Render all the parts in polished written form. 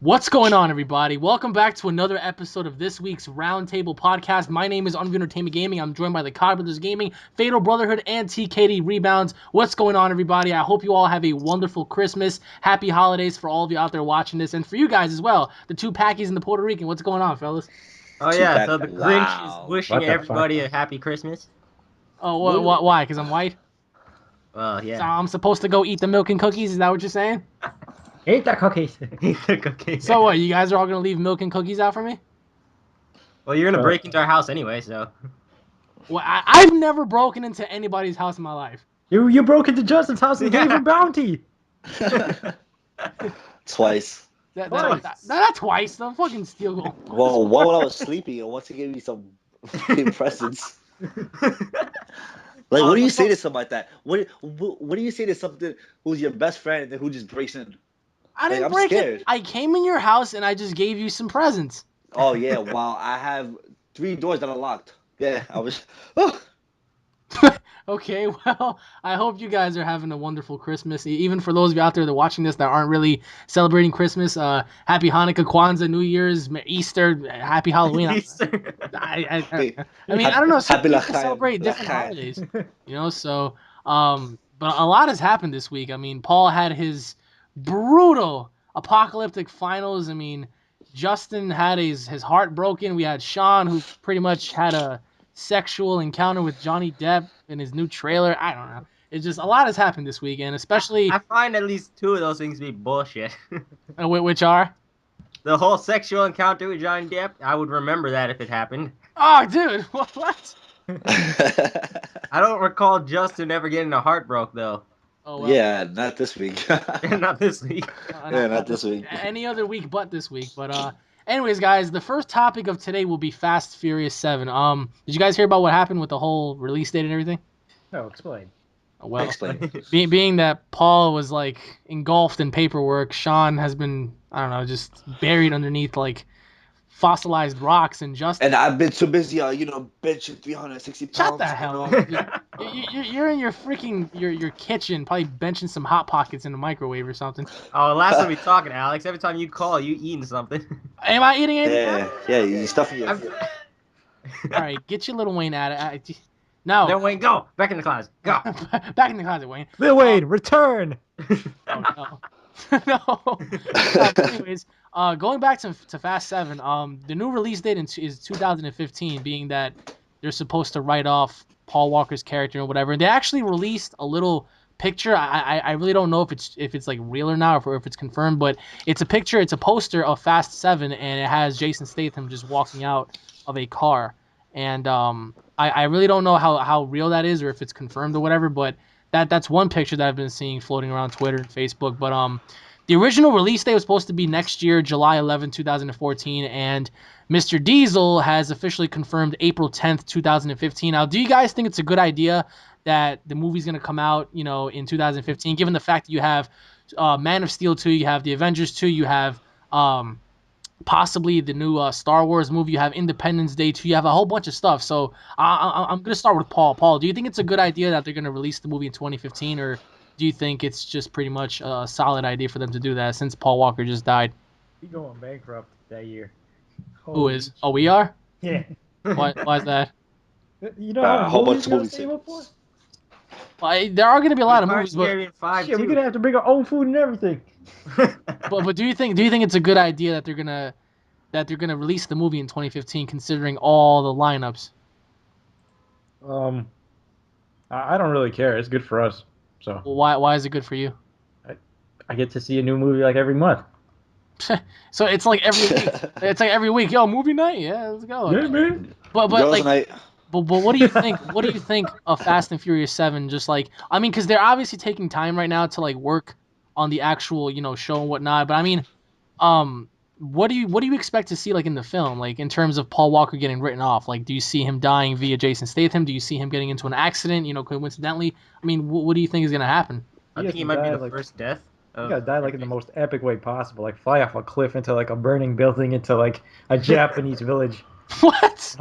What's going on, everybody? Welcome back to another episode of this week's Roundtable Podcast. My name is Unview Entertainment Gaming. I'm joined by the Cod Brothers Gaming, Fatal Brotherhood, and TKD Rebounds. What's going on, everybody? I hope you all have a wonderful Christmas. Happy holidays for all of you out there watching this, and for you guys as well. The two Packies and the Puerto Rican. What's going on, fellas? Oh yeah, so the Grinch is wishing everybody a happy Christmas. Oh, why? Because I'm white? Well, yeah. So I'm supposed to go eat the milk and cookies? Is that what you're saying? Eat the cookies. Eat the cookies. So what, you guys are all going to leave milk and cookies out for me? Well, you're going to break into our house anyway, so. Well, I've never broken into anybody's house in my life. You broke into Justin's house and gave him bounty. Twice. Not twice. The fucking steal goal. Well, one when I was sleeping, and once he gave me some presents. Like, what do you say to something like that? What do you say to something who's your best friend and then who just breaks in? I didn't break it. I came in your house and I just gave you some presents. Oh yeah, wow! I have 3 doors that are locked. Yeah, I was. Oh. Okay, well, I hope you guys are having a wonderful Christmas. Even for those of you out there that are watching this that aren't really celebrating Christmas, happy Hanukkah, Kwanzaa, New Year's, Easter, happy Halloween. Easter. I mean, I don't know. Some people celebrate different holidays, you know. So, but a lot has happened this week. I mean, Paul had his brutal apocalyptic finals. I mean, Justin had his heart broken. We had Sean, who pretty much had a sexual encounter with Johnny Depp in his new trailer. I don't know. It's just a lot has happened this weekend, especially. I find at least 2 of those things to be bullshit. Which are? The whole sexual encounter with Johnny Depp. I would remember that if it happened. Oh, dude, what? I don't recall Justin ever getting a heart broke though. Oh, well. Yeah, not this week. Not this week. Not this week. Any other week but this week. But anyways, guys, the first topic of today will be Fast Furious 7. Did you guys hear about what happened with the whole release date and everything? No, explain. Well, explain. Being that Paul was like engulfed in paperwork, Sean has been, I don't know, just buried underneath like fossilized rocks, and Justin. And I've been too busy, benching 360 pounds. Shut the hell up! You're in your freaking your kitchen, probably benching some Hot Pockets in the microwave or something. Oh, last time we talking, Alex. Every time you call, you eating something. Am I eating anything? Yeah, you stuffing your. All right, get your little Wayne at it. No. No, Wayne, go back in the closet. Go back in the closet, Wayne. Lil Wayne, return. Oh no. No. Anyways, going back to Fast 7, the new release date is 2015, being that they're supposed to write off Paul Walker's character or whatever. And they actually released a little picture. I really don't know if it's like real or not, or if it's confirmed, but it's a picture, it's a poster of Fast 7, and it has Jason Statham just walking out of a car. And I really don't know how real that is, or if it's confirmed or whatever, but that's one picture that I've been seeing floating around Twitter and Facebook. But the original release date was supposed to be next year, July 11, 2014, and Mr. Diesel has officially confirmed April 10th, 2015. Now, do you guys think it's a good idea that the movie's going to come out, in 2015, given the fact that you have Man of Steel 2, you have the Avengers 2, you have possibly the new Star Wars movie, you have Independence Day 2, you have a whole bunch of stuff. So I'm going to start with Paul. Paul, do you think it's a good idea that they're going to release the movie in 2015, or do you think it's just pretty much a solid idea for them to do that since Paul Walker just died? We're going bankrupt that year. Who is? Oh, we are? Yeah. Why is that? You know how a whole bunch of movies movies. save up for? Well, there are going to be a lot of movies, but Shit, we're gonna have to bring our own food and everything. but do you think it's a good idea that they're gonna release the movie in 2015, considering all the lineups? I don't really care. It's good for us. So why is it good for you? I get to see a new movie like every month. So it's like every week. It's like every week. Yo, movie night. Yeah, let's go. Yeah, man. But Girls' night. But what do you think? What do you think of Fast and Furious 7? Just like, I mean, because they're obviously taking time right now to like work on the actual show and whatnot. But I mean, what do you expect to see like in the film, like in terms of Paul Walker getting written off? Like, do you see him dying via Jason Statham? Do you see him getting into an accident? Coincidentally. I mean, what do you think is gonna happen? I think he might be the first death. You gotta die like in the most epic way possible, like fly off a cliff into like a burning building into like a Japanese village. What?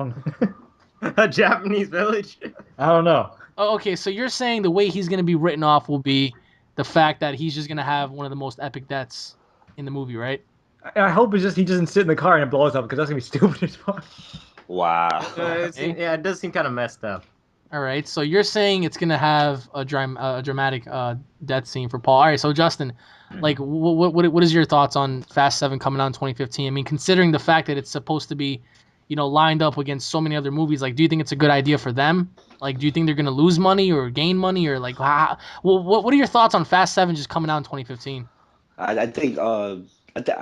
A Japanese village? I don't know. Oh, okay, so you're saying the way he's gonna be written off will be the fact that he's just gonna have one of the most epic deaths in the movie, right? I hope it's just he doesn't sit in the car and it blows up because that's gonna be stupid as fuck. Wow. Yeah, it does seem kind of messed up. All right, so you're saying it's gonna have a dramatic death scene for Paul. All right, so Justin, like, what is your thoughts on Fast 7 coming out in 2015? I mean, considering the fact that it's supposed to be, lined up against so many other movies, like, do you think it's a good idea for them? Like, do you think they're gonna lose money or gain money or like, what are your thoughts on Fast 7 just coming out in 2015? I think I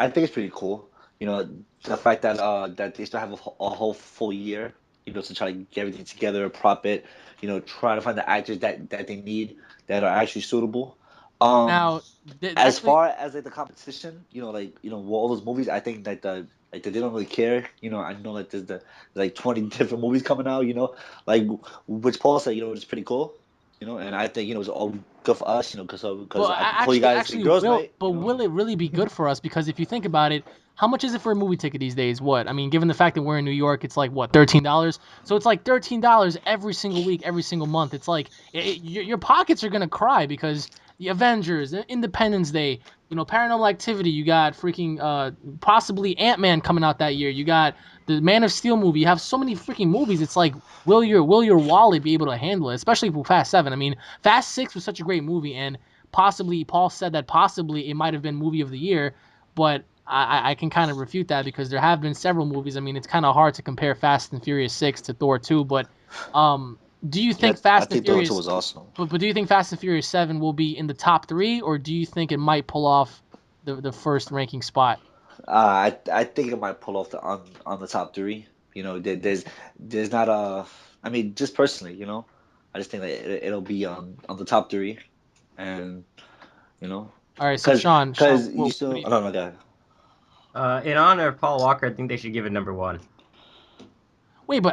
think it's pretty cool. You know, the fact that that they still have a whole full year. You know, to try to get everything together, prop it. You know, try to find the actors that they need that are actually suitable. Um, Now, as that's what. far as like the competition, with all those movies, I think that they don't really care. You know, I know that there's like 20 different movies coming out. You know, like which Paul said, it's pretty cool. You know, and I think it's all good for us. You know, because Well, I told you guys the girls' night. will it really be good for us? Because if you think about it, how much is it for a movie ticket these days? What? I mean, given the fact that we're in New York, it's like what, $13? So it's like $13 every single week, every single month. It's like your pockets are gonna cry because the Avengers, Independence Day, Paranormal Activity. You got freaking possibly Ant-Man coming out that year. You got the Man of Steel movie. You have so many freaking movies. It's like, will your wallet be able to handle it? Especially for Fast 7. I mean, Fast 6 was such a great movie, and possibly Paul said that possibly it might have been movie of the year, but I can kind of refute that because there have been several movies. I mean, it's kind of hard to compare Fast and Furious 6 to Thor 2, but do you think Yeah, I Fast and think Thor 2 Furious was awesome. but do you think Fast and Furious 7 will be in the top 3, or do you think it might pull off the first ranking spot? I think it might pull off on the top three. You know, there's not a. I mean, just personally, I just think that it'll be on the top three, and you know, All right, so because Sean, you still. I don't know, guy. In honor of Paul Walker, I think they should give it number one. wait,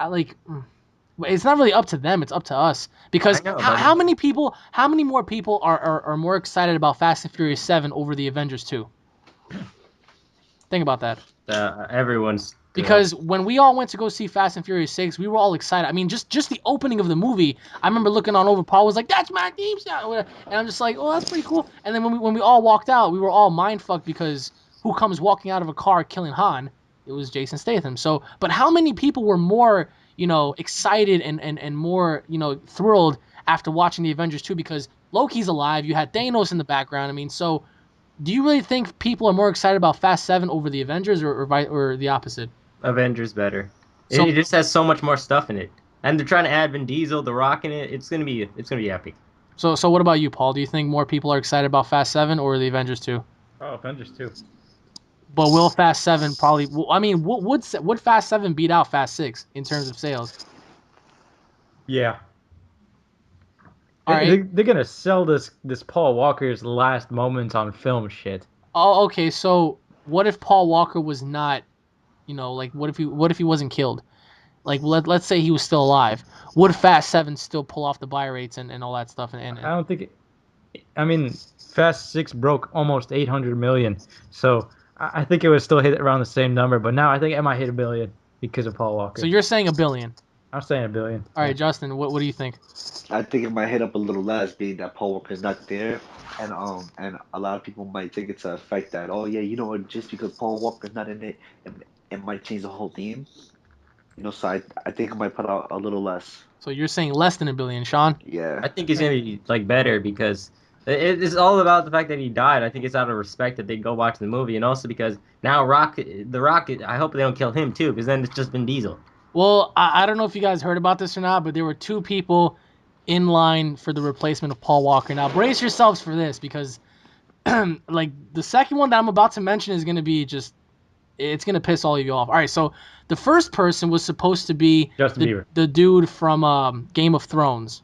like, it's not really up to them. It's up to us because I know, how many people, how many more people are more excited about Fast and Furious 7 over the Avengers 2? Think about that. Everyone's Because when we all went to go see Fast and Furious 6, we were all excited. I mean, just the opening of the movie, I remember looking on over. Paul was like, "That's my theme song," and I'm just like, "Oh, that's pretty cool." And then when we all walked out, we were all mind fucked because who comes walking out of a car killing Han? It was Jason Statham. So, but how many people were more, excited and more, thrilled after watching the Avengers 2 because Loki's alive, you had Thanos in the background. I mean, so do you really think people are more excited about Fast 7 over the Avengers or the opposite? Avengers better. So, It just has so much more stuff in it, and they're trying to add Vin Diesel, The Rock in it. It's gonna be epic. so what about you, Paul? Do you think more people are excited about Fast 7 or the Avengers 2? Oh, Avengers 2. But will Fast 7 probably? I mean, would Fast 7 beat out Fast 6 in terms of sales? Yeah. All right. They're gonna sell this Paul Walker's last moments on film shit. Oh, okay. So what if Paul Walker was not, like what if he wasn't killed? Like let's say he was still alive. Would Fast 7 still pull off the buy rates and all that stuff? I don't think. I mean, Fast 6 broke almost 800 million, so I think it would still hit around the same number. But now I think it might hit a billion because of Paul Walker. So you're saying $1 billion? I'm saying $1 billion. All right, Justin. What do you think? I think it might hit up a little less, being that Paul Walker's not there, and a lot of people might think it's a fact that, oh yeah, just because Paul Walker's not in it, it might change the whole theme. So I think it might put out a little less. So you're saying less than $1 billion, Sean? Yeah. I think it's gonna be like better because it's all about the fact that he died. I think it's out of respect that they go watch the movie, and also because now The Rock. I hope they don't kill him too, because then it's just Vin Diesel. Well, I don't know if you guys heard about this or not, but there were 2 people in line for the replacement of Paul Walker. Now, brace yourselves for this because, like, the second one that I'm about to mention is going to be it's going to piss all of you off. All right, so the first person was supposed to be Justin Bieber. the dude from Game of Thrones.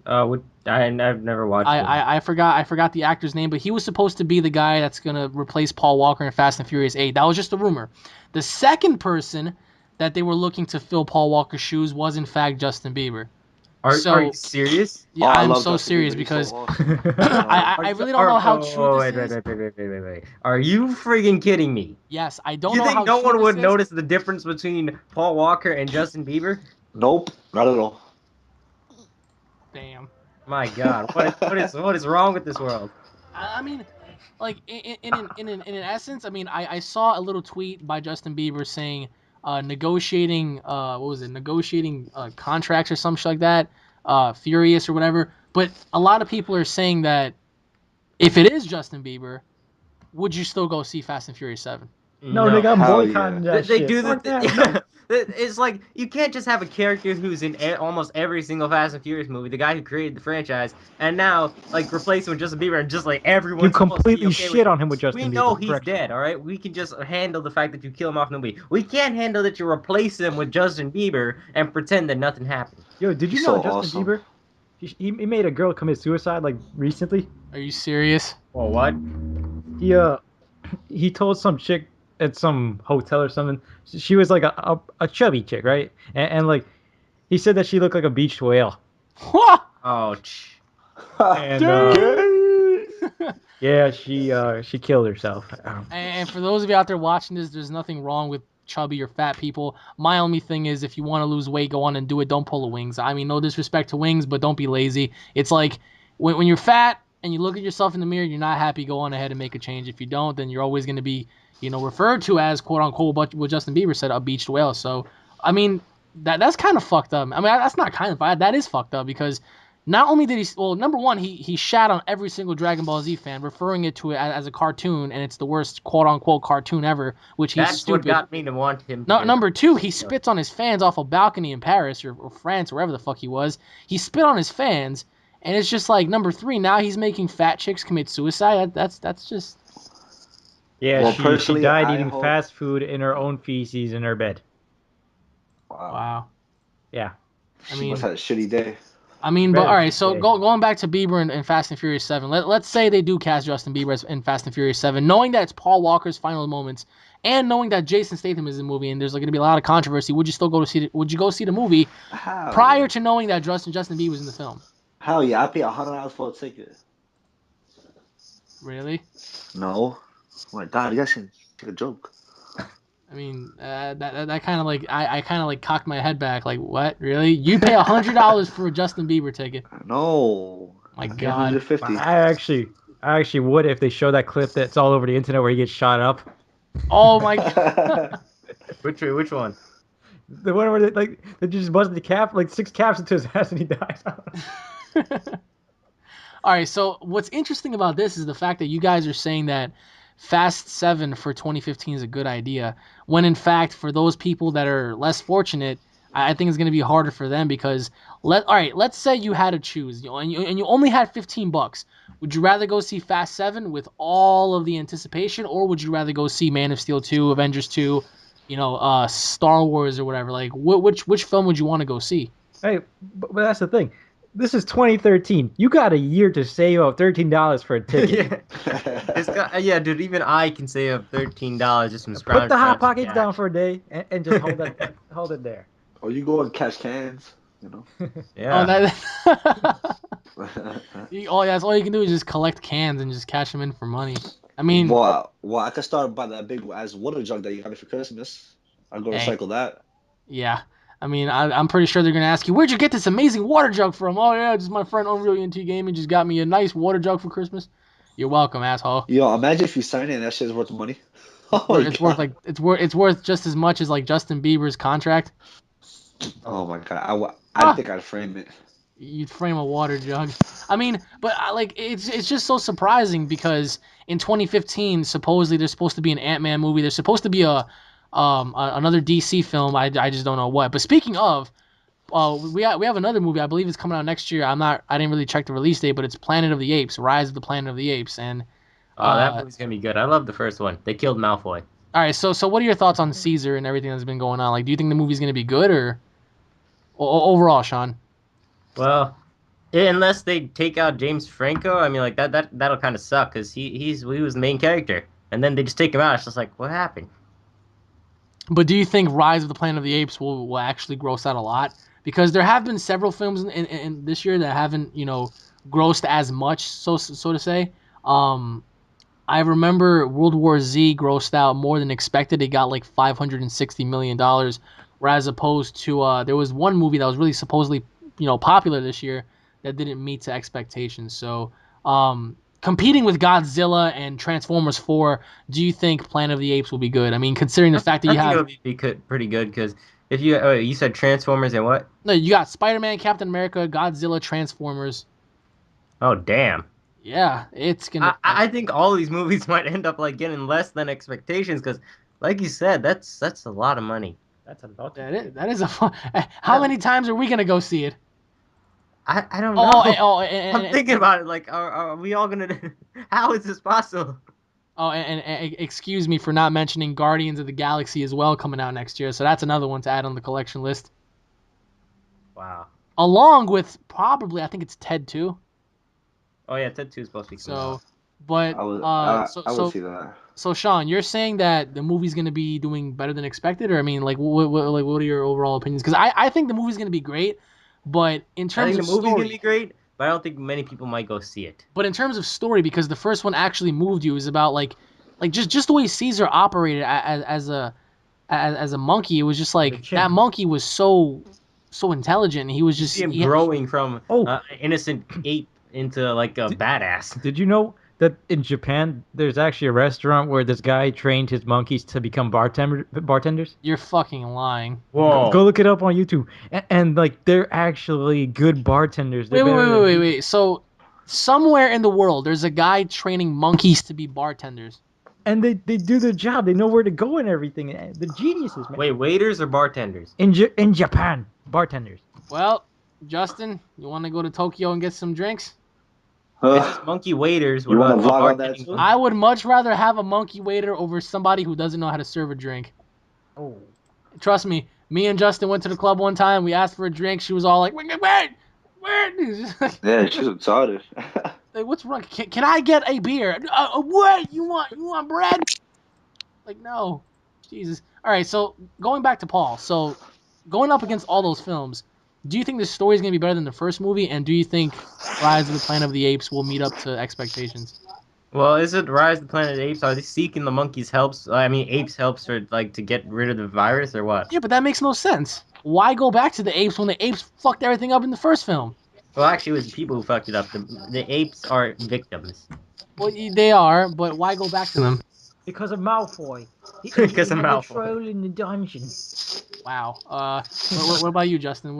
I've never watched it. I forgot the actor's name, but he was supposed to be the guy that's going to replace Paul Walker in Fast and Furious 8. That was just a rumor. The second person that they were looking to fill Paul Walker's shoes was in fact Justin Bieber. Are you serious? Yeah, I I'm love so Justin serious Bieber. He's because so awesome. I really don't know how true wait, this is. wait. Are you friggin' kidding me? Yes, I don't You know think how no true one this would is. notice the difference between Paul Walker and Justin Bieber? Nope, not at all. Damn. My God, what is wrong with this world? I mean, like in an essence, I mean, I saw a little tweet by Justin Bieber saying negotiating what was it? Negotiating contracts or some shit like that, Furious or whatever. But a lot of people are saying that if it is Justin Bieber, would you still go see Fast and Furious 7? No, nigga, I'm Hell boycotting yeah. that They shit. do Fuck the that. it's like you can't just have a character who's in almost every single Fast and Furious movie, the guy who created the franchise, and now like replace him with Justin Bieber and just like You everyone's supposed to be completely okay with shit it. on him with We Justin know Bieber. he's Correct. dead, all right. We can just handle the fact that you kill him off in the movie. We can't handle that you replace him with Justin Bieber and pretend that nothing happened. Yo, did you He's know so Justin awesome. Bieber? He made a girl commit suicide like recently. Are you serious? Well, what? He told some chick at some hotel or something. She was like a chubby chick, right? And like he said that she looked like a beached whale. Oh, And yeah, she killed herself. And for those of you out there watching this, there's nothing wrong with chubby or fat people. My only thing is, if you want to lose weight, go on and do it. Don't pull the wings. I mean, no disrespect to wings, but don't be lazy. It's like when you're fat and you look at yourself in the mirror, you're not happy. Go on ahead and make a change. If you don't, then you're always going to be, referred to as quote unquote, what Justin Bieber said, a beached whale. So, I mean, that's kind of fucked up. I mean, that's not kind of, that is fucked up because. Not only did number one, he shat on every single Dragon Ball Z fan, referring it to it as a cartoon, and it's the worst quote-unquote cartoon ever, which he's that's stupid. what got me to want him. No, number two, he spits on his fans off a balcony in Paris or France, or wherever the fuck he was. He spit on his fans, and it's just like, number three, now he's making fat chicks commit suicide. That's just... Yeah, Well, she personally, died I eating hope- fast food in her own feces in her bed. Wow. Yeah. I She mean... must have had a shitty day. I mean, but Very all right. So good. going back to Bieber and Fast and Furious 7. Let's say they do cast Justin Bieber in Fast and Furious 7, knowing that it's Paul Walker's final moments, and knowing that Jason Statham is in the movie, and there's going to be a lot of controversy. Would you still Would you go see the movie Hell prior yeah. to knowing that Justin Bieber was in the film? Hell yeah, I pay $100 for a ticket. Really? No. Oh my God, you guys can take a joke. I mean, that kind of like I kind of like cocked my head back. Like, what? Really? You pay $100 for a Justin Bieber ticket? No. My I pay God. 150. I actually would if they show that clip that's all over the internet where he gets shot up. Oh my God. Which one? The one where they just buzzed the cap, like 6 caps into his ass and he dies. All right, so what's interesting about this is the fact that you guys are saying that Fast 7 for 2015 is a good idea, when in fact, for those people that are less fortunate, I think it's going to be harder for them because, let's say you had to choose, and you only had $15. Would you rather go see Fast 7 with all of the anticipation, or would you rather go see Man of Steel 2, Avengers 2, Star Wars or whatever? Like, which film would you want to go see? Hey, but that's the thing. This is 2013. You got a year to save up $13 for a ticket. Yeah, dude. Even I can save up $13 just from Put the hot scrounging pockets cash. down for a day and just hold it there. Or you go and catch cans, you know. Yeah. That's all you can do is just collect cans and just cash them in for money. I mean, well, I could start by that big ass water jug that you got me for Christmas. I'll go Hey. recycle that. yeah. I mean, I'm pretty sure they're gonna ask you, where'd you get this amazing water jug from? Oh yeah, just my friend Unreal ENT Gaming just got me a nice water jug for Christmas. You're welcome, asshole. Yo, imagine if you sign it and that shit's worth money. Oh my It's worth God. it's worth just as much as like Justin Bieber's contract. Oh my God, I think I'd frame it. You'd frame a water jug. I mean, but it's just so surprising because in 2015 supposedly there's supposed to be an Ant-Man movie. There's supposed to be another DC film. I just don't know what. But speaking of, we have another movie. I believe it's coming out next year. I didn't really check the release date, but it's Planet of the Apes: Rise of the Planet of the Apes. And Oh, that movie's gonna be good. I love the first one. They killed Malfoy. all right, so what are your thoughts on Caesar and everything that's been going on? Like, do you think the movie's gonna be good or overall, Sean? Well, unless they take out James Franco, I mean, like that'll kind of suck because he was the main character, and then they just take him out. It's just like, what happened? But do you think Rise of the Planet of the Apes will actually gross out a lot? Because there have been several films in this year that haven't, grossed as much, so to say. I remember World War Z grossed out more than expected. It got like $560 million, whereas opposed to there was one movie that was really supposedly, popular this year that didn't meet to expectations. So competing with Godzilla and Transformers 4, do you think Planet of the Apes will be good? I mean, considering the fact that I you think have it'll be pretty good because if you said Transformers and what? no, you got Spider-Man, Captain America, Godzilla, Transformers. Oh damn! Yeah, it's gonna. I think all these movies might end up like getting less than expectations because, like you said, that's a lot of money. That's a lot. That is a fun. How many times are we gonna go see it? I don't Oh, know. and, I'm thinking about it. Like, are we all gonna? How is this possible? and excuse me for not mentioning Guardians of the Galaxy as well coming out next year. So that's another one to add on the collection list. Wow. Along with probably, I think it's Ted 2. Oh yeah, Ted 2 is supposed to be coming So, out. but I would see that. So Sean, you're saying that the movie's gonna be doing better than expected, or I mean, like, what are your overall opinions? Because I think the movie's gonna be great, but in I terms think of the movie's story, gonna be great, but I don't think many people might go see it. but in terms of story, because the first one actually moved you, is about like just the way Caesar operated as a monkey. It was just like chin. that monkey was so intelligent. And he was You just see him growing from Oh. an innocent ape into like a badass. Did you know that in Japan there's actually a restaurant where this guy trained his monkeys to become bartenders? You're fucking lying. Whoa. Go look it up on YouTube. And like they're actually good bartenders. They're better than people. Wait. So somewhere in the world, there's a guy training monkeys to be bartenders. And they do their job. They know where to go and everything. They're geniuses, man. Wait, waiters or bartenders? In Japan, bartenders. Well, Justin, you want to go to Tokyo and get some drinks? If it's monkey waiters, what You wanna about vlog on that bartending? too? I would much rather have a monkey waiter over somebody who doesn't know how to serve a drink. Oh. Trust me, me and Justin went to the club one time. We asked for a drink. She was all like, wait. Yeah, she's retarded. Like, what's wrong? Can I get a beer? What? You want bread? Like, no. Jesus. All right, so going back to Paul. So going up against all those films, do you think the story is going to be better than the first movie? And do you think Rise of the Planet of the Apes will meet up to expectations? Well, is it Rise of the Planet of the Apes? Are they seeking the monkeys' helps? I mean, apes' helps for like to get rid of the virus or what? Yeah, but that makes no sense. Why go back to the apes when the apes fucked everything up in the first film? Well, actually, it was the people who fucked it up. The apes are victims. Well, they are, but why go back to them? Because of Malfoy. Because of had a Malfoy. troll in the dungeon. Wow. What about you, Justin?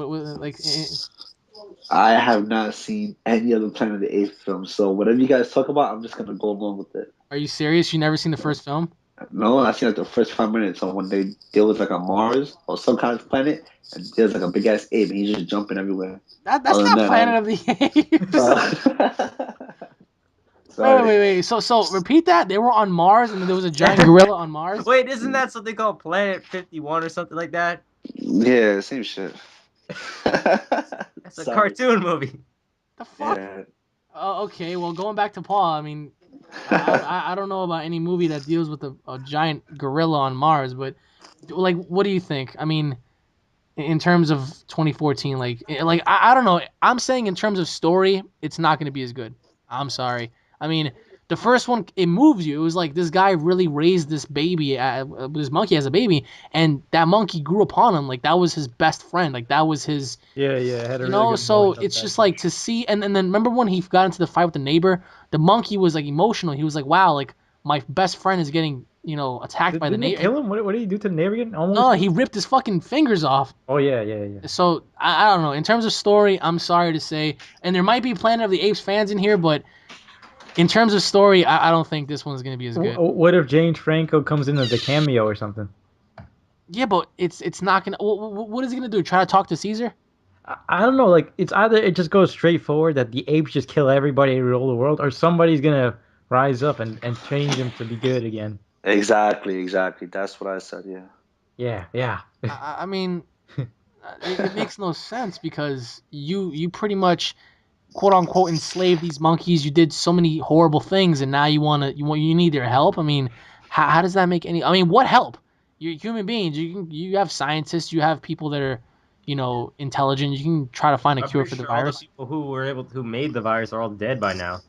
I have not seen any of the Planet of the Apes films, so whatever you guys talk about, I'm just gonna go along with it. Are you serious? You never seen the first film? No, I seen like the first 5 minutes on when they was like on Mars or some kind of planet, and there's like a big ass ape, and he's just jumping everywhere. That's Other not than that, Planet of the Apes. Wait. So repeat that. They were on Mars, and there was a giant gorilla on Mars. Wait, isn't that something called Planet 51 or something like that? Yeah, same shit. That's a cartoon movie. The fuck? Yeah. Okay. Well, going back to Paul, I mean, I don't know about any movie that deals with a giant gorilla on Mars, but like, what do you think? I mean, in terms of 2014, I don't know. I'm saying in terms of story, it's not going to be as good. I'm sorry. I mean, the first one, it moves you. It was like this guy really raised this baby, this monkey as a baby, and that monkey grew upon him. Like, that was his best friend. Like, that was his... Yeah. It had a You really know, good so moment of it's that. just like to see, and then remember when he got into the fight with the neighbor, the monkey was like emotional. He was like, "Wow, like my best friend is getting, attacked by the Didn't they neighbor." kill him? What did he do to the neighbor again? Almost. No, he ripped his fucking fingers off. Oh yeah. So I don't know. In terms of story, I'm sorry to say, and there might be Planet of the Apes fans in here, but in terms of story, I don't think this one's gonna be as good. What if James Franco comes in as a cameo or something? Yeah, but it's not gonna. What is he gonna do? Try to talk to Caesar? I don't know. Like it's either it just goes straight forward that the apes just kill everybody and rule the world, or somebody's gonna rise up and change them to be good again. Exactly. That's what I said. Yeah. Yeah. I mean, it makes no sense because you pretty much, quote unquote, enslaved these monkeys. You did so many horrible things, and now you need their help. I mean, how does that make any? I mean, what help? You're human beings. You have scientists. You have people that are, intelligent. You can try to find a cure for the virus. All the people who made the virus are all dead by now.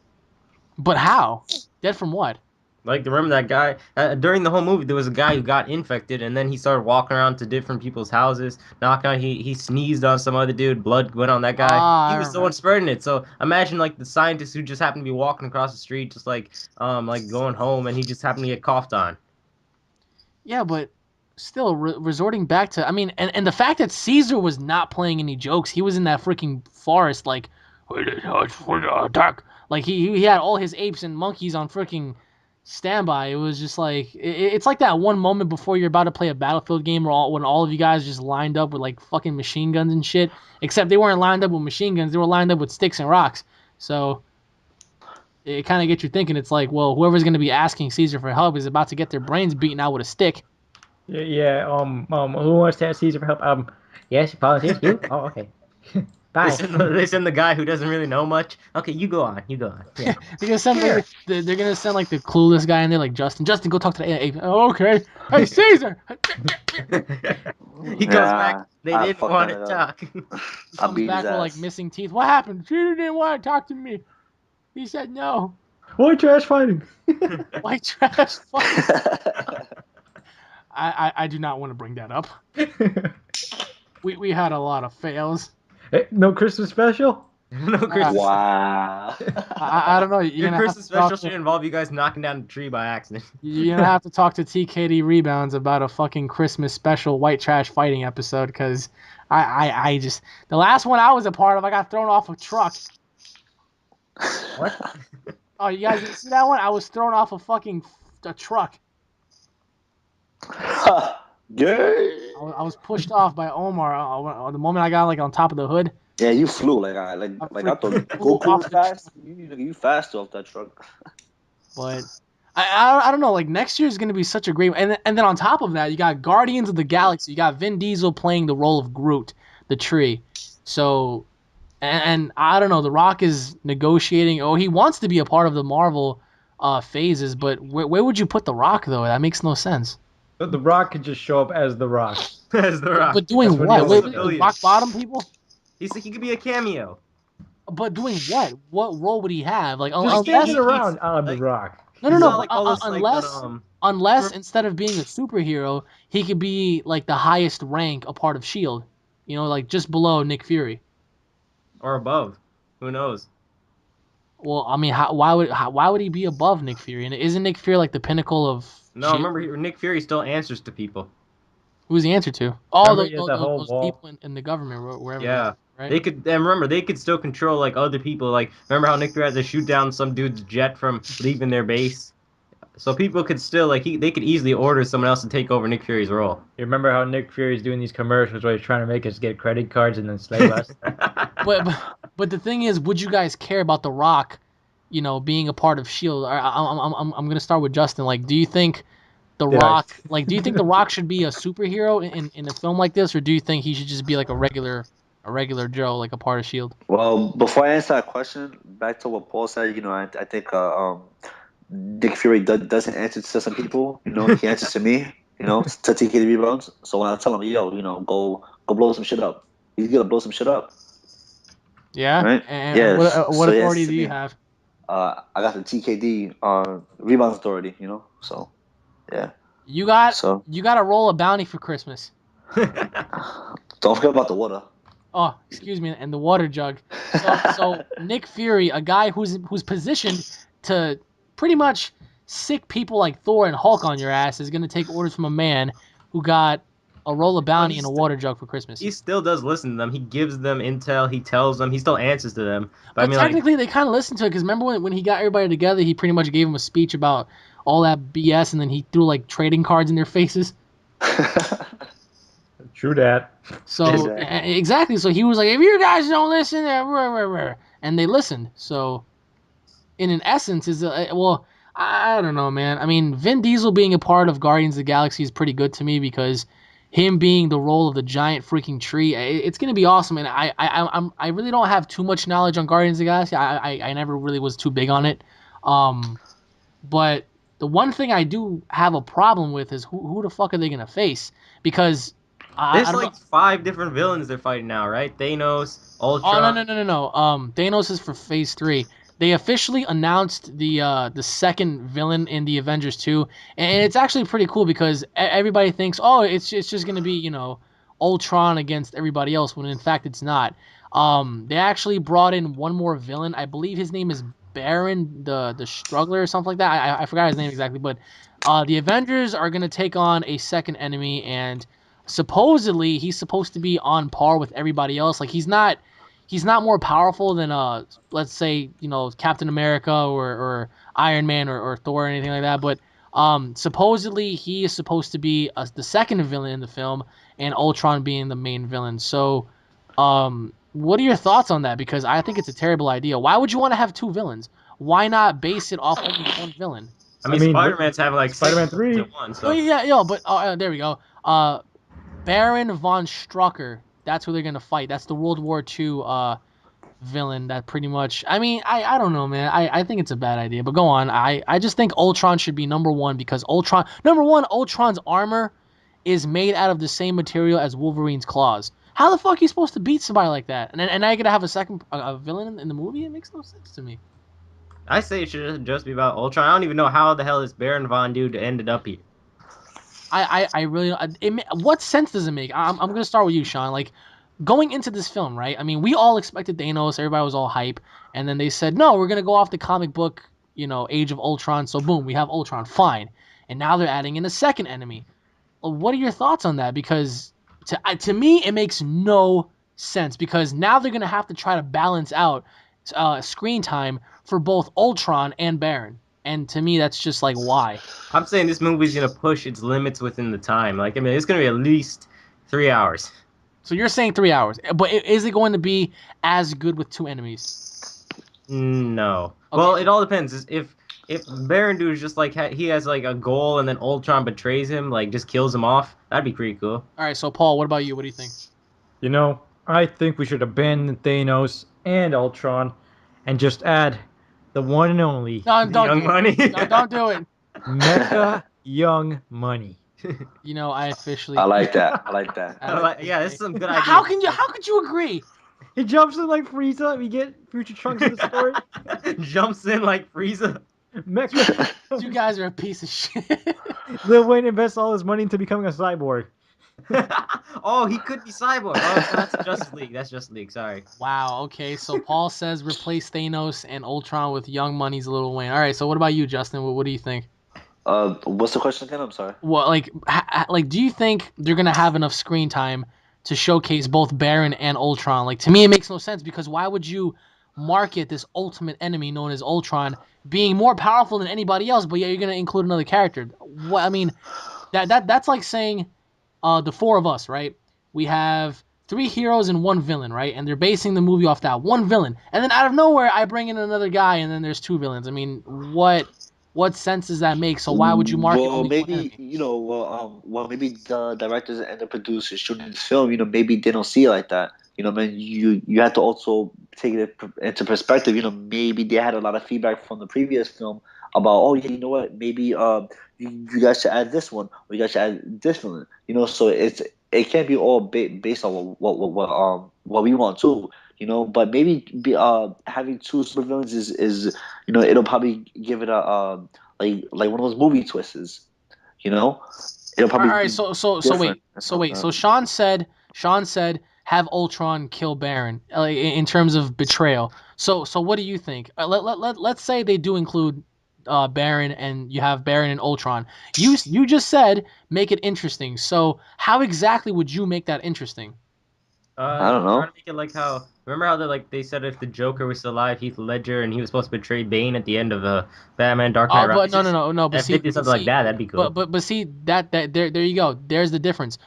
But how? Dead from what? Like, remember that guy? During the whole movie, there was a guy who got infected, and then he started walking around to different people's houses, knocking on. He sneezed on some other dude. Blood went on that guy. Ah, He I was the one remember. spreading it. So imagine like the scientist who just happened to be walking across the street, just like going home, and he just happened to get coughed on. Yeah, but still resorting back to, I mean, and the fact that Caesar was not playing any jokes, he was in that freaking forest like, attack. Like he had all his apes and monkeys on freaking standby. It was just like it's like that one moment before you're about to play a Battlefield game, when all of you guys just lined up with like fucking machine guns and shit. Except they weren't lined up with machine guns; they were lined up with sticks and rocks. So it kind of gets you thinking. It's like, well, whoever's going to be asking Caesar for help is about to get their brains beaten out with a stick. Yeah, yeah. Who wants to ask Caesar for help? Yes, volunteers. You? Oh, okay. They Bye. send the guy who doesn't really know much. Okay, you go on. You go on. Yeah. They're gonna send Sure. like they're gonna send like the clueless guy in there, like Justin. Justin, go talk to the ape. Oh, okay. Hey, Caesar. He goes back. They I didn't fucked want that to up. talk. He I comes beat back his with like ass. missing teeth. What happened? Caesar didn't want to talk to me. He said no. White trash fighting. White trash. Fuck. I do not want to bring that up. We had a lot of fails. Hey, no Christmas special? No Christmas. Wow. I don't know. You're Your gonna have Christmas to talk special should involve you guys knocking down a tree by accident. you're gonna have to talk to TKD Rebounds about a fucking Christmas special white trash fighting episode, because I just, the last one I was a part of, I got thrown off a truck. What? Oh, you guys didn't see that one? I was thrown off a truck. Gay. I was pushed off by Omar the moment I got like on top of the hood. Yeah, you flew like I thought Flew Goku off was the fast. You fast off that truck. But I don't know. Like next year is gonna be such a great, and then on top of that, you got Guardians of the Galaxy. You got Vin Diesel playing the role of Groot, the tree. So, and I don't know. The Rock is negotiating. Oh, he wants to be a part of the Marvel phases, but where would you put the Rock though? That makes no sense. But The Rock could just show up as The Rock. As the Rock. But doing That's what what? he Wait, always does. rock bottom people? He could be a cameo. But doing what? What role would he have? Like Just unless standing around on like- The Rock. no, He's no. all like all this, like, Unless instead of being a superhero, he could be like the highest rank, a part of Shield. You know, like just below Nick Fury. or above. Who knows? Well, I mean, why would he be above Nick Fury? And isn't Nick Fury like the pinnacle of No, Shield? remember Nick Fury still answers to people. Who's the answer to? Oh, Remember he had the whole those wall? people in the government, wherever. Yeah. They are, right? They could, and remember, they could still control like other people. Like, remember how Nick Fury had to shoot down some dude's jet from leaving their base? So people could still they could easily order someone else to take over Nick Fury's role. You remember how Nick Fury's doing these commercials where he's trying to make us get credit cards and then slave us? But the thing is, would you guys care about The Rock, you know, being a part of Shield? I'm gonna start with Justin. Like, do you think The Rock, do you think The Rock should be a superhero in a film like this, or do you think he should just be like a regular Joe, like a part of Shield? Well, before I answer that question, back to what Paul said, I think Nick Fury doesn't answer to some people. He answers to me. To TK the rebounds. So when I tell him, yo, go blow some shit up, he's gonna blow some shit up. Yeah. Right? And Yes. what So, yes, authority to do you me. have? I got the TKD rebounds authority. So yeah. You got So to roll a bounty for Christmas. don't forget about the water. Oh, excuse me, and the water jug. So Nick Fury, a guy who's positioned to pretty much sick people like Thor and Hulk on your ass, is gonna take orders from a man who got a roll of bounty and a water jug for Christmas. He still does listen to them. He gives them intel. He tells them. He still answers to them. But I mean, technically, they kind of listened to it, because remember when he got everybody together, he pretty much gave them a speech about all that BS, and then he threw like trading cards in their faces. True that. So exactly. So he was like, if you guys don't listen, and they listened. So in an essence, well, I don't know, man. I mean, Vin Diesel being a part of Guardians of the Galaxy is pretty good to me, because him being the role of the giant freaking tree, it's gonna be awesome. And I really don't have too much knowledge on Guardians of the Galaxy. I never really was too big on it. But the one thing I do have a problem with is who the fuck are they gonna face? Because there's like 5 different villains they're fighting now, right? Thanos, Ultron. Oh no. Thanos is for Phase 3. they officially announced the second villain in the Avengers 2, and it's actually pretty cool because everybody thinks, oh, it's just gonna be Ultron against everybody else, when in fact it's not. They actually brought in one more villain. I believe his name is Baron the Struggler or something like that. I forgot his name exactly, but the Avengers are gonna take on a second enemy, and supposedly he's supposed to be on par with everybody else. Like he's not more powerful than let's say Captain America or Iron Man or Thor or anything like that, but supposedly he is supposed to be the second villain in the film, and Ultron being the main villain. So what are your thoughts on that? Because I think it's a terrible idea. Why would you want to have two villains? Why not base it off only one villain? I mean, Spider-Man's having like Spider-Man 6 3. at once. So. Oh yeah, but there we go. Baron von Strucker. That's who they're gonna fight. That's the World War II villain. That pretty much. I mean, I don't know, man. I think it's a bad idea. But go on. I just think Ultron should be number one because Ultron's armor is made out of the same material as Wolverine's claws. How the fuck are you supposed to beat somebody like that? And now you're gonna have a second a villain in the movie? It makes no sense to me. I say it should just be about Ultron. I don't even know how the hell this Baron Von dude ended up here. I really what sense does it make? I'm gonna start with you, Sean. Like going into this film, right? I mean, we all expected Thanos. Everybody was all hype, and then they said, no, we're gonna go off the comic book, Age of Ultron. So boom, we have Ultron. Fine, and now they're adding in a second enemy. Well, what are your thoughts on that? Because to me, it makes no sense because now they're gonna have to try to balance out screen time for both Ultron and Baron. And to me, that's just like, why? I'm saying this movie's gonna push its limits within the time. Like, I mean, it's gonna be at least 3 hours. So you're saying 3 hours, but is it going to be as good with two enemies? No. Okay. Well, it all depends. If Baron dude is just like he has like a goal and then Ultron betrays him, like just kills him off, that'd be pretty cool. All right, so Paul, what about you? What do you think? I think we should abandon Thanos and Ultron and just add the one and only No, don't Young do Money. it. No, don't do it. Mecha Young Money. I officially. I like that. I like that. Yeah, this is some good idea. How could you agree? He jumps in like Frieza, and we get future Trunks in the story. Jumps in like Frieza. Mecha. You guys are a piece of shit. Lil Wayne invests all his money into becoming a cyborg. Oh, he could be Cyborg. Oh, that's Justice League. That's Justice League. Sorry. Wow. Okay, so Paul says replace Thanos and Ultron with Young Money's Lil Wayne. All right. So what about you, Justin? What do you think? What's the question again? I'm sorry. Well, like, do you think they're gonna have enough screen time to showcase both Baron and Ultron? Like, to me, it makes no sense because why would you market this ultimate enemy known as Ultron being more powerful than anybody else, but yeah, you're gonna include another character? What I mean, that's like saying, the four of us, right? We have 3 heroes and 1 villain, right? And they're basing the movie off that one villain, and then out of nowhere, I bring in another guy, and then there's 2 villains. I mean, what sense does that make? So why would you market? Well, only one maybe enemy? maybe the directors and the producers shooting this film, maybe they don't see it like that. Man, you have to also take it into perspective. Maybe they had a lot of feedback from the previous film about, oh yeah, you know what, maybe you guys should add this one, or you guys should add this villain. So it can't be all based on what we want to. But maybe having 2 supervillains is it'll probably give it a like one of those movie twists. It'll probably. All right. So wait. So Sean said have Ultron kill Baron, in terms of betrayal. So what do you think? Let's say they do include Baron, and you have Baron and Ultron. You just said make it interesting. So how exactly would you make that interesting? I don't know. Trying to make it like how. Remember how they said if the Joker was still alive, Heath Ledger, and he was supposed to betray Bane at the end of Batman Dark Knight But Rises? no. But If see, they did something like that, that'd be cool. But see that there you go. There's the difference.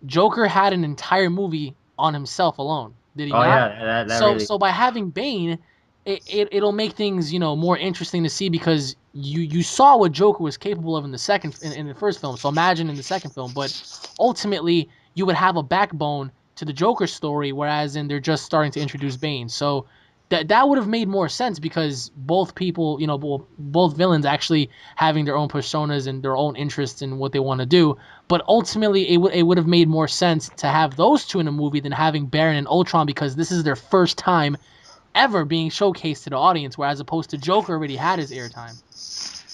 Joker had an entire movie on himself alone. Did he not? Yeah, that really... So by having Bane, it'll make things more interesting to see because you saw what Joker was capable of in the first film. So imagine in the second film, but ultimately you would have a backbone to the Joker story, whereas they're just starting to introduce Bane. So that would have made more sense because both people, both villains actually having their own personas and their own interests in what they want to do. But ultimately, it would have made more sense to have those 2 in a movie than having Baron and Ultron because this is their first time ever being showcased to the audience, whereas opposed to Joker already had his airtime.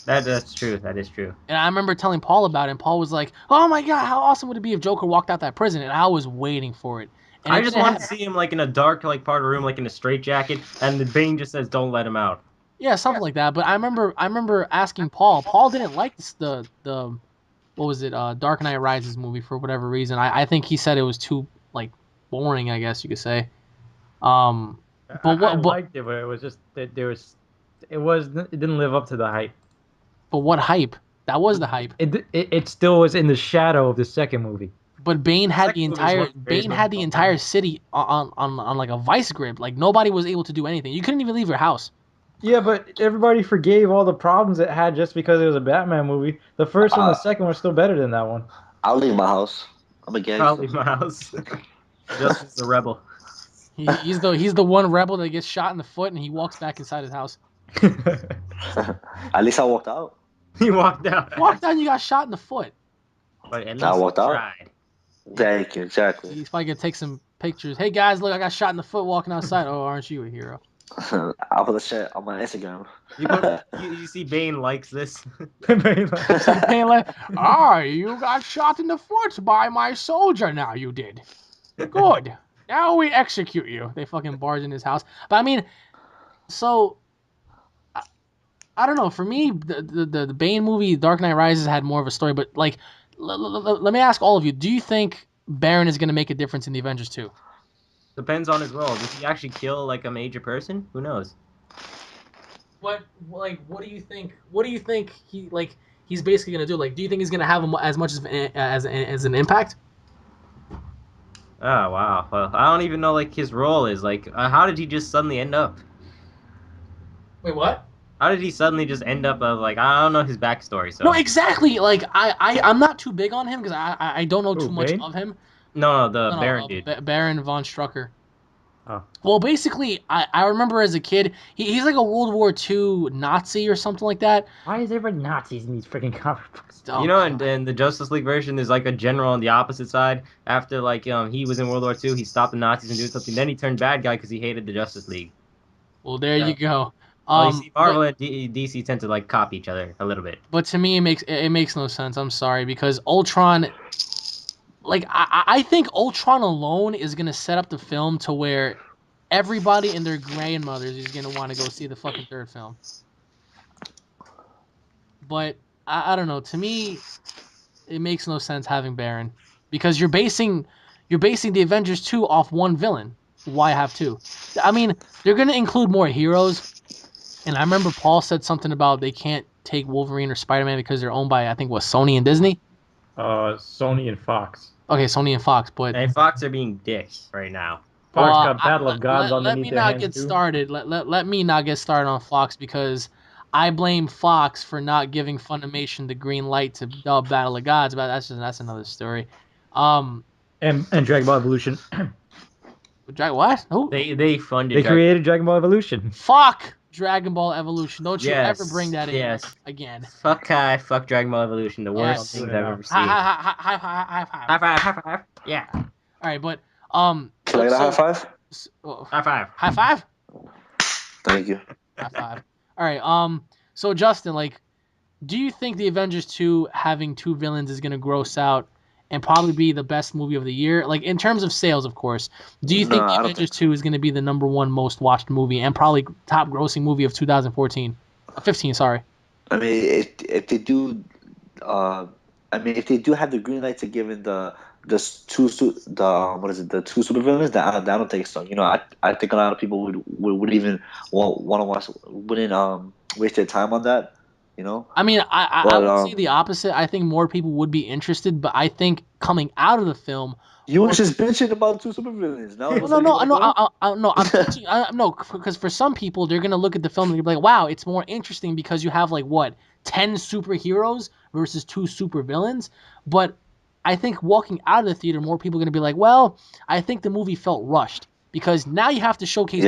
That's true. That is true. And I remember telling Paul about it, and Paul was like, "Oh my god, how awesome would it be if Joker walked out that prison?" And I was waiting for it. And I it just didn't want to happen. see him like in a dark like part of the room, like in a straitjacket, and the Bane just says, "Don't let him out." Yeah, something like that. But I remember asking Paul. Paul didn't like the what was it? Dark Knight Rises movie for whatever reason. I think he said it was too like boring, I guess you could say. But I what liked it, but it was just that it didn't live up to the hype. but what hype? That was the hype. It still was in the shadow of the second movie. But Bane had the Second movie was one entire of the greatest movies of all entire city on like a vice grip. Like nobody was able to do anything. You couldn't even leave your house. Yeah, but everybody forgave all the problems it had just because it was a Batman movie. The first one, and the second one, are still better than that one. I'll leave my house. I'm a gangster. I'll leave my house. Justice the rebel. He's the one rebel that gets shot in the foot and he walks back inside his house. At least I walked out. He walked out. Walked down, you got shot in the foot. But at least I he walked out. tried. Thank you. Exactly. He's probably gonna take some pictures. Hey guys, look, I got shot in the foot walking outside. Oh, aren't you a hero? I'll put the shit on my Instagram. You see Bane likes this. Bane like, you got shot in the foot by my soldier. Now you did. Good. Now we execute you. They fucking barge in his house. But I mean, so I don't know. For me, the Bane movie, Dark Knight Rises, had more of a story. But like, let me ask all of you: do you think Baron is going to make a difference in the Avengers 2? Depends on his role. Does he actually kill like a major person? Who knows? What do you think? What do you think he's basically going to do? Like, do you think he's going to have as much as an impact? Oh wow. Well, I don't even know like his role is. Like, how did he just suddenly end up? Wait, what? How did he suddenly just end up of like I don't know his backstory? So No, exactly. Like I'm not too big on him because I don't know too much Bane? of him. no, the Baron dude. Baron von Strucker. Oh. Well, basically, I remember as a kid, he's like a World War II Nazi or something like that. Why is everybody Nazis in these freaking comic books? Oh, You know, and in the Justice League version, there's like a general on the opposite side. After like he was in World War II, he stopped the Nazis and doing something. Then he turned bad guy because he hated the Justice League. well, there you go. Well, you see, Marvel and DC tend to like copy each other a little bit. But to me, it makes no sense. I'm sorry because Ultron, like I think Ultron alone is gonna set up the film to where everybody and their grandmothers is gonna want to go see the fucking third film. But I don't know. To me, it makes no sense having Baron because you're basing the Avengers 2 off one villain. Why have two? I mean, they're gonna include more heroes. And I remember Paul said something about they can't take Wolverine or Spider-Man because they're owned by, I think, Sony and Disney? Sony and Fox. Okay, Sony and Fox, but... And Fox are being dicks right now. Fox got Battle of Gods underneath Let me their not hands, get too. started. Let me not get started on Fox because I blame Fox for not giving Funimation the green light to dub Battle of Gods, but that's another story. And Dragon Ball Evolution. What? Who? They funded. They created Dragon Ball Evolution. Fuck Dragon Ball Evolution. Don't you Yes, ever bring that in yes. again. Fuck Dragon Ball Evolution. The worst Yes. things I've ever seen. High five. High five. Yeah. All right, but Can I get a high five? High five. High five. Thank you. High five. All right. So Justin, like, do you think the Avengers 2 having two villains is gonna gross out and probably be the best movie of the year? Like in terms of sales, of course. Do you think No, the I don't Avengers 2 is gonna be the #1 most watched movie and probably top grossing movie of 15? Sorry. I mean, if they do, if they do have the green light to give in the two supervillains, that I don't think so. You know, I think a lot of people would even want to watch, wouldn't waste their time on that. You know. I mean, I would say the opposite. I think more people would be interested, but I think coming out of the film. You were just bitching about two supervillains. Now No, because for some people they're gonna look at the film and be like, "Wow, it's more interesting because you have like what 10 superheroes versus 2 supervillains." But I think walking out of the theater, more people are gonna be like, "Well, I think the movie felt rushed because now you have to showcase."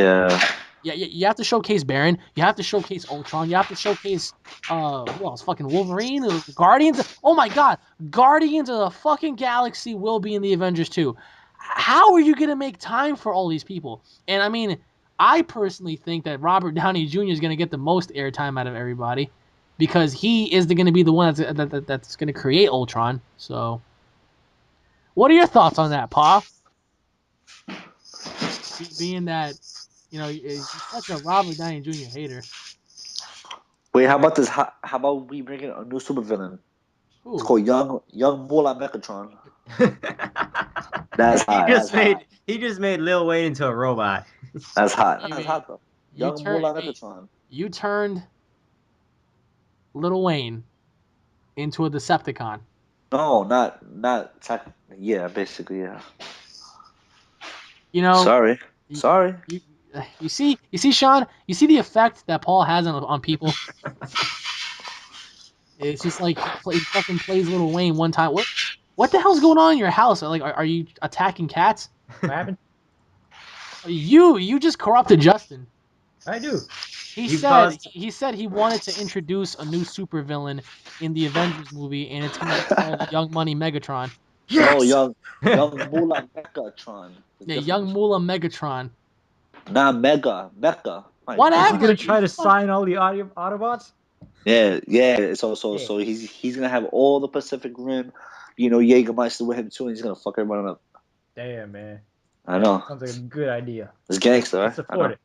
Yeah, you have to showcase Baron. You have to showcase Ultron. You have to showcase who else? Fucking Wolverine, Guardians. Oh my God, Guardians of the fucking Galaxy will be in the Avengers 2. How are you gonna make time for all these people? And I mean, I personally think that Robert Downey Jr. is going to get the most airtime out of everybody because he is going to be the one that's going to create Ultron. So, what are your thoughts on that, Pa? Being that, you're such a Robert Downey Jr. hater. Wait, how about this? How about we bring in a new supervillain? It's Ooh. called Young Mula Megatron. That's hot. He just made Lil Wayne into a robot. That's hot. You That's mean- hot though. Young Mula Megatron. You turned Lil Wayne into a Decepticon. No, not. Yeah, basically, yeah. You know, Sorry. you see, Sean. You see the effect that Paul has on people. It's just like he fucking plays Lil Wayne one time. What the hell's going on in your house? Like, are you attacking cats? What happened? You just corrupted Justin. I do. He said he wanted to introduce a new supervillain in the Avengers movie, and it's gonna be called Young Money Megatron. Yes! Oh, young Mula Megatron. Yeah, Young Mula Megatron. Nah, Mecha. Whatever. He's gonna try to sign all the Autobots. Yeah. So he's gonna have all the Pacific Rim, Jägermeister with him too, and he's gonna fuck everyone up. Damn, man. I know. Sounds like a good idea. It's gangster, right? I support it.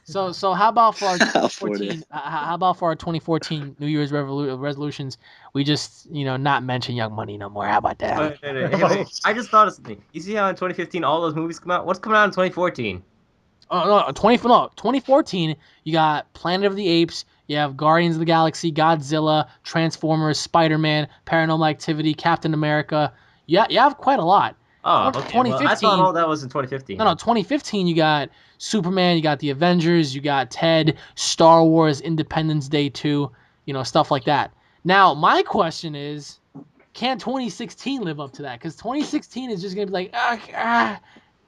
So how about for our 2014? How about for our 2014 New Year's resolutions? We just not mention Young Money no more. How about that? Wait. I just thought of something. You see how in 2015 all those movies come out? What's coming out in 2014? Oh no, 2014. You got Planet of the Apes. You have Guardians of the Galaxy, Godzilla, Transformers, Spider-Man, Paranormal Activity, Captain America. Yeah, you have quite a lot. Oh, okay. 2015. Well, I thought all that was in 2015. No, 2015. You got Superman. You got the Avengers. You got Ted, Star Wars, Independence Day 2. Stuff like that. Now, my question is, can 2016 live up to that? Because 2016 is just gonna be like,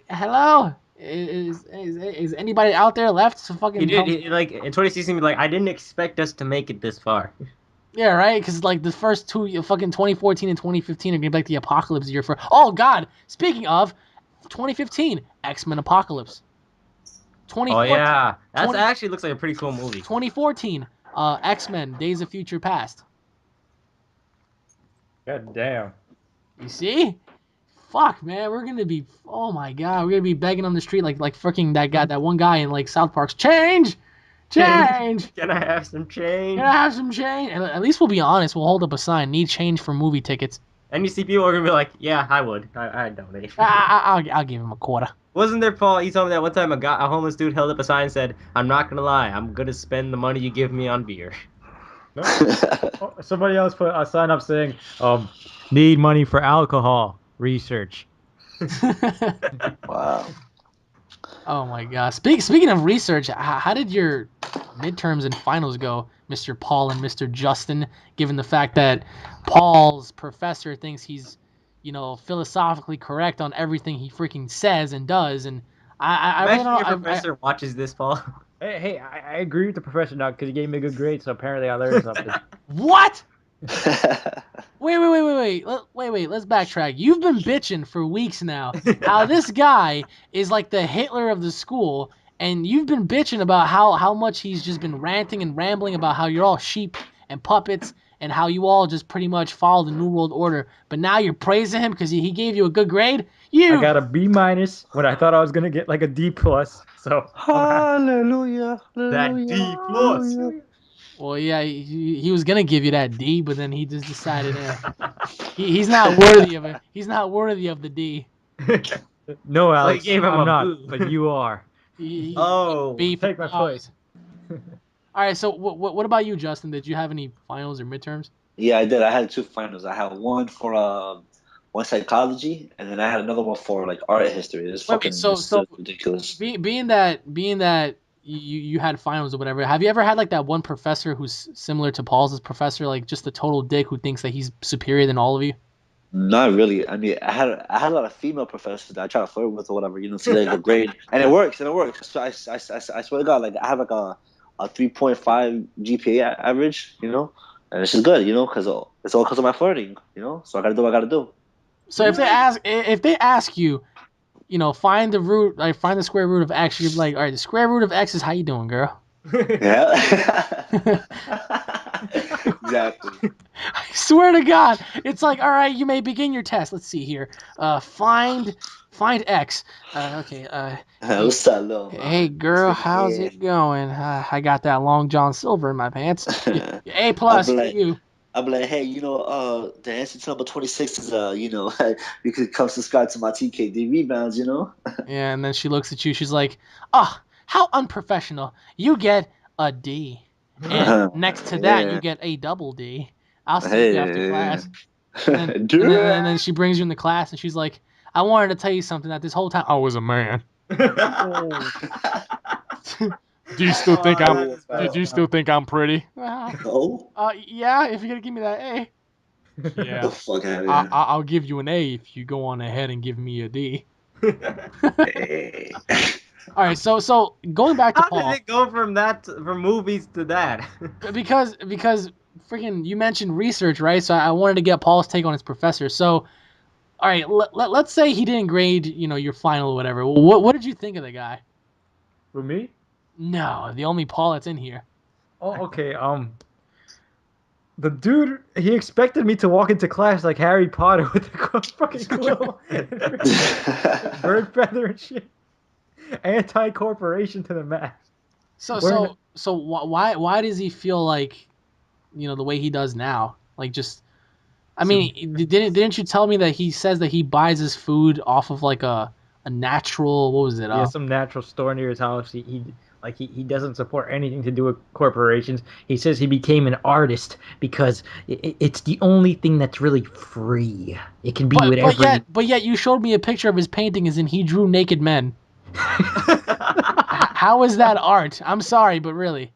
hello. Is anybody out there left to fucking? He did like in 2016. Like, I didn't expect us to make it this far. Yeah, right. Because like the first two, fucking 2014 and 2015 are gonna be like the apocalypse year for. Oh God! Speaking of 2015, X-Men Apocalypse. 2014, oh yeah, that actually looks like a pretty cool movie. 2014, X-Men: Days of Future Past. God damn. You see? Fuck, man, we're gonna be. Oh my God, we're gonna be begging on the street like freaking that one guy in like South Park's change. Can I have some change? And at least we'll be honest. We'll hold up a sign. Need change for movie tickets. And you see people are gonna be like, "Yeah, I would. I'd donate." I'll give him a quarter. Wasn't there, Paul? You told me that one time a homeless dude held up a sign and said, "I'm not gonna lie. I'm gonna spend the money you give me on beer." No? Somebody else put a sign up saying, "Need money for alcohol research." Wow. Oh my God! Speaking of research, how did your midterms and finals go, Mr. Paul and Mr. Justin? Given the fact that Paul's professor thinks he's, philosophically correct on everything he freaking says and does, and I really don't know. Your professor watches this, Paul. Hey, I agree with the professor now because he gave me a good grade, so apparently I learned something. What? Wait. Let's backtrack. You've been bitching for weeks now how this guy is like the Hitler of the school, and you've been bitching about how much he's just been ranting and rambling about how you're all sheep and puppets and how you all just pretty much follow the New World Order. But now you're praising him because he gave you a good grade? I got a B- when I thought I was going to get like a D+. So Hallelujah. That D+. Well, yeah, he was gonna give you that D, but then he just decided he's not worthy of it. He's not worthy of the D. No, Alex, So gave him I'm a not, boo. but you are. B Take my place. All right, so what about you, Justin? Did you have any finals or midterms? Yeah, I did. I had 2 finals. I had one for one psychology, and then I had another one for like art history. It's fucking so ridiculous. Being that you had finals or whatever, have you ever had like that one professor who's similar to Paul's professor, like just a total dick who thinks that he's superior than all of you? Not really. I mean, I had a lot of female professors that I try to flirt with or whatever, so they get a grade, and it works. So I swear to God, like I have like a 3.5 GPA average, and it's just good, because it's all because of my flirting, So I gotta do what I gotta do. So if they ask you, find the root, like find the square root of x. You're like, all right, the square root of x is how you doing, girl? Yeah. Exactly. I swear to God, it's like, all right, you may begin your test. Let's see here. Find x. Okay. Hey, What's up, little hey, man? girl, how's it going? I got that Long John Silver in my pants. A I'll plus be for like, you. hey, the answer to number 26 is, you could come subscribe to my TKD rebounds, Yeah, and then she looks at you. She's like, "Ah, how unprofessional! You get a D, and next to that, you Yeah. get a double D. I'll see you after Hey. class." And then she brings you into class, and she's like, "I wanted to tell you something that this whole time I was a man. Oh, Do you still think I'm? that is Do messed you up. still think I'm pretty? No? Yeah. If you're gonna give me that A, Get yeah, the fuck out of I, here. I, I'll give you an A if you go on ahead and give me a D." Hey. All right, so going back to How did Paul. it go from movies to that? Because freaking you mentioned research, right? So I wanted to get Paul's take on his professor. So all right, let's say he didn't grade your final or whatever. What did you think of the guy? for me? No, the only Paul that's in here. Oh, okay. The dude, he expected me to walk into class like Harry Potter with the fucking quill, bird feather and shit. Anti-corporation to the max. So Wearing so so why does he feel like the way he does now? Like just I mean, didn't you tell me that he says that he buys his food off of like a natural, what was it? He has some natural store near his house. He doesn't support anything to do with corporations. He says he became an artist because it's the only thing that's really free. It can be but whatever. but yet you showed me a picture of his painting as in he drew naked men. How is that art? I'm sorry, but really.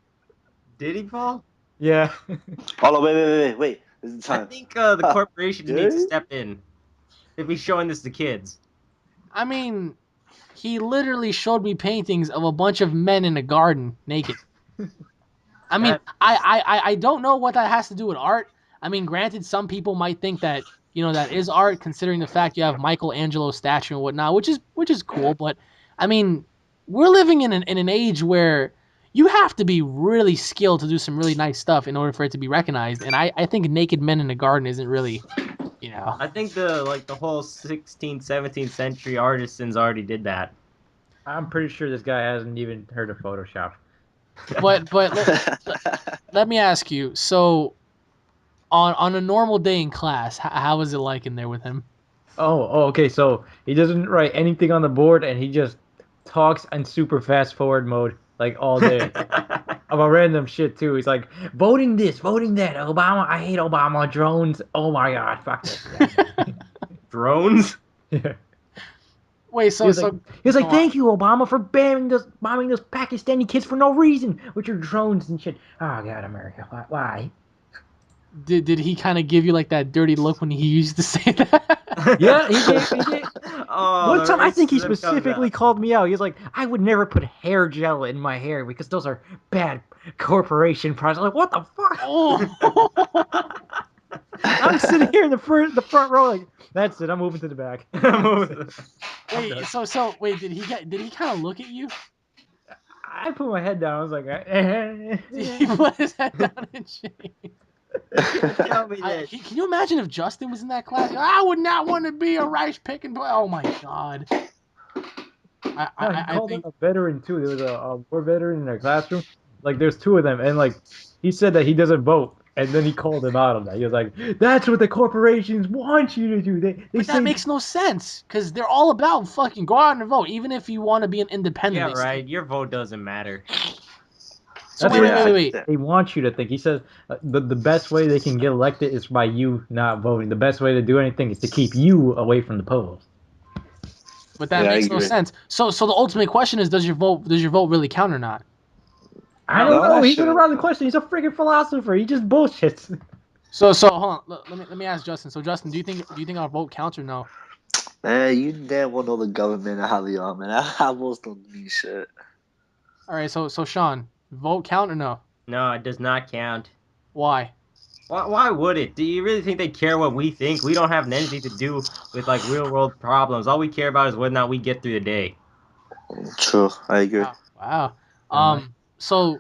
Did he fall? Yeah. Hold on, wait. This is I time. think the corporation needs to Dude? step in if he's showing this to kids. I mean, he literally showed me paintings of a bunch of men in a garden naked. I mean, That I don't know what that has to do with art. I mean, granted, some people might think that that is art, considering the fact you have Michelangelo's statue and whatnot, which is cool. But I mean, we're living in an age where you have to be really skilled to do some really nice stuff in order for it to be recognized. And I think naked men in a garden isn't really, I think the whole 16th, 17th century artisans already did that. I'm pretty sure this guy hasn't even heard of Photoshop. But let me ask you. So on a normal day in class, how was it like in there with him? Oh, okay. So he doesn't write anything on the board, and he just talks in super fast forward mode like all day about random shit too. He's like voting this, voting that. Obama, I hate Obama. Drones. Oh my god, fuck this. Drones? Yeah. Wait, He so was like, so he was go like, on. thank you, Obama, for bombing those Pakistani kids for no reason with your drones and shit. Oh God, America, why? Did he kind of give you like that dirty look when he used to say that? Yeah, he did. He did. Oh, One the time, I think he racism comes specifically out. called me out. He was like, "I would never put hair gel in my hair because those are bad corporation products." I'm like, what the fuck? Oh, I'm sitting here in the front row, like, that's it. I'm moving to the back. I'm moving. wait. So wait. Did he kind of look at you? I put my head down. I was like, He put his head down and shit. Tell me that. Can you imagine if Justin was in that class? I would not want to be a rice picking boy. Oh my god. No, he I called him think a veteran too. There was a war veteran in their classroom. Like, there's two of them, and like, he said that he doesn't vote, and then he called him out on that. He was like, "That's what the corporations want you to do. They but that say." makes no sense because they're all about fucking go out and vote, even if you want to be an independent. Yeah, right. Your vote doesn't matter. So That's wait, what wait, wait, wait. they want you to think. He says the best way they can get elected is by you not voting. The best way to do anything is to keep you away from the polls. But that Yeah, I makes no agree. sense. So the ultimate question is, does your vote really count or not? I No, don't know. that He went shit. around the question. He's a freaking philosopher. He just bullshits. So hold on. Let me ask Justin. So Justin, do you think our vote counts or no? Man, you damn well know the government and how they are, man. I most don't mean shit. All right. So Sean, vote count or no? no, it does not count. Why? Why would it? Do you really think they care what we think? We don't have anything to do with like real world problems. All we care about is whether or not we get through the day. True, I agree. Wow. Am So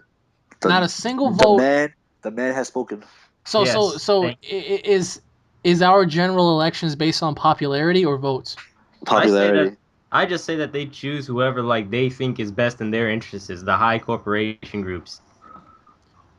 not The, a single the vote. man has spoken. Yes. Is our general elections based on popularity or votes? I say that Popularity. I just say that they choose whoever like they think is best in their interests, the high corporation groups.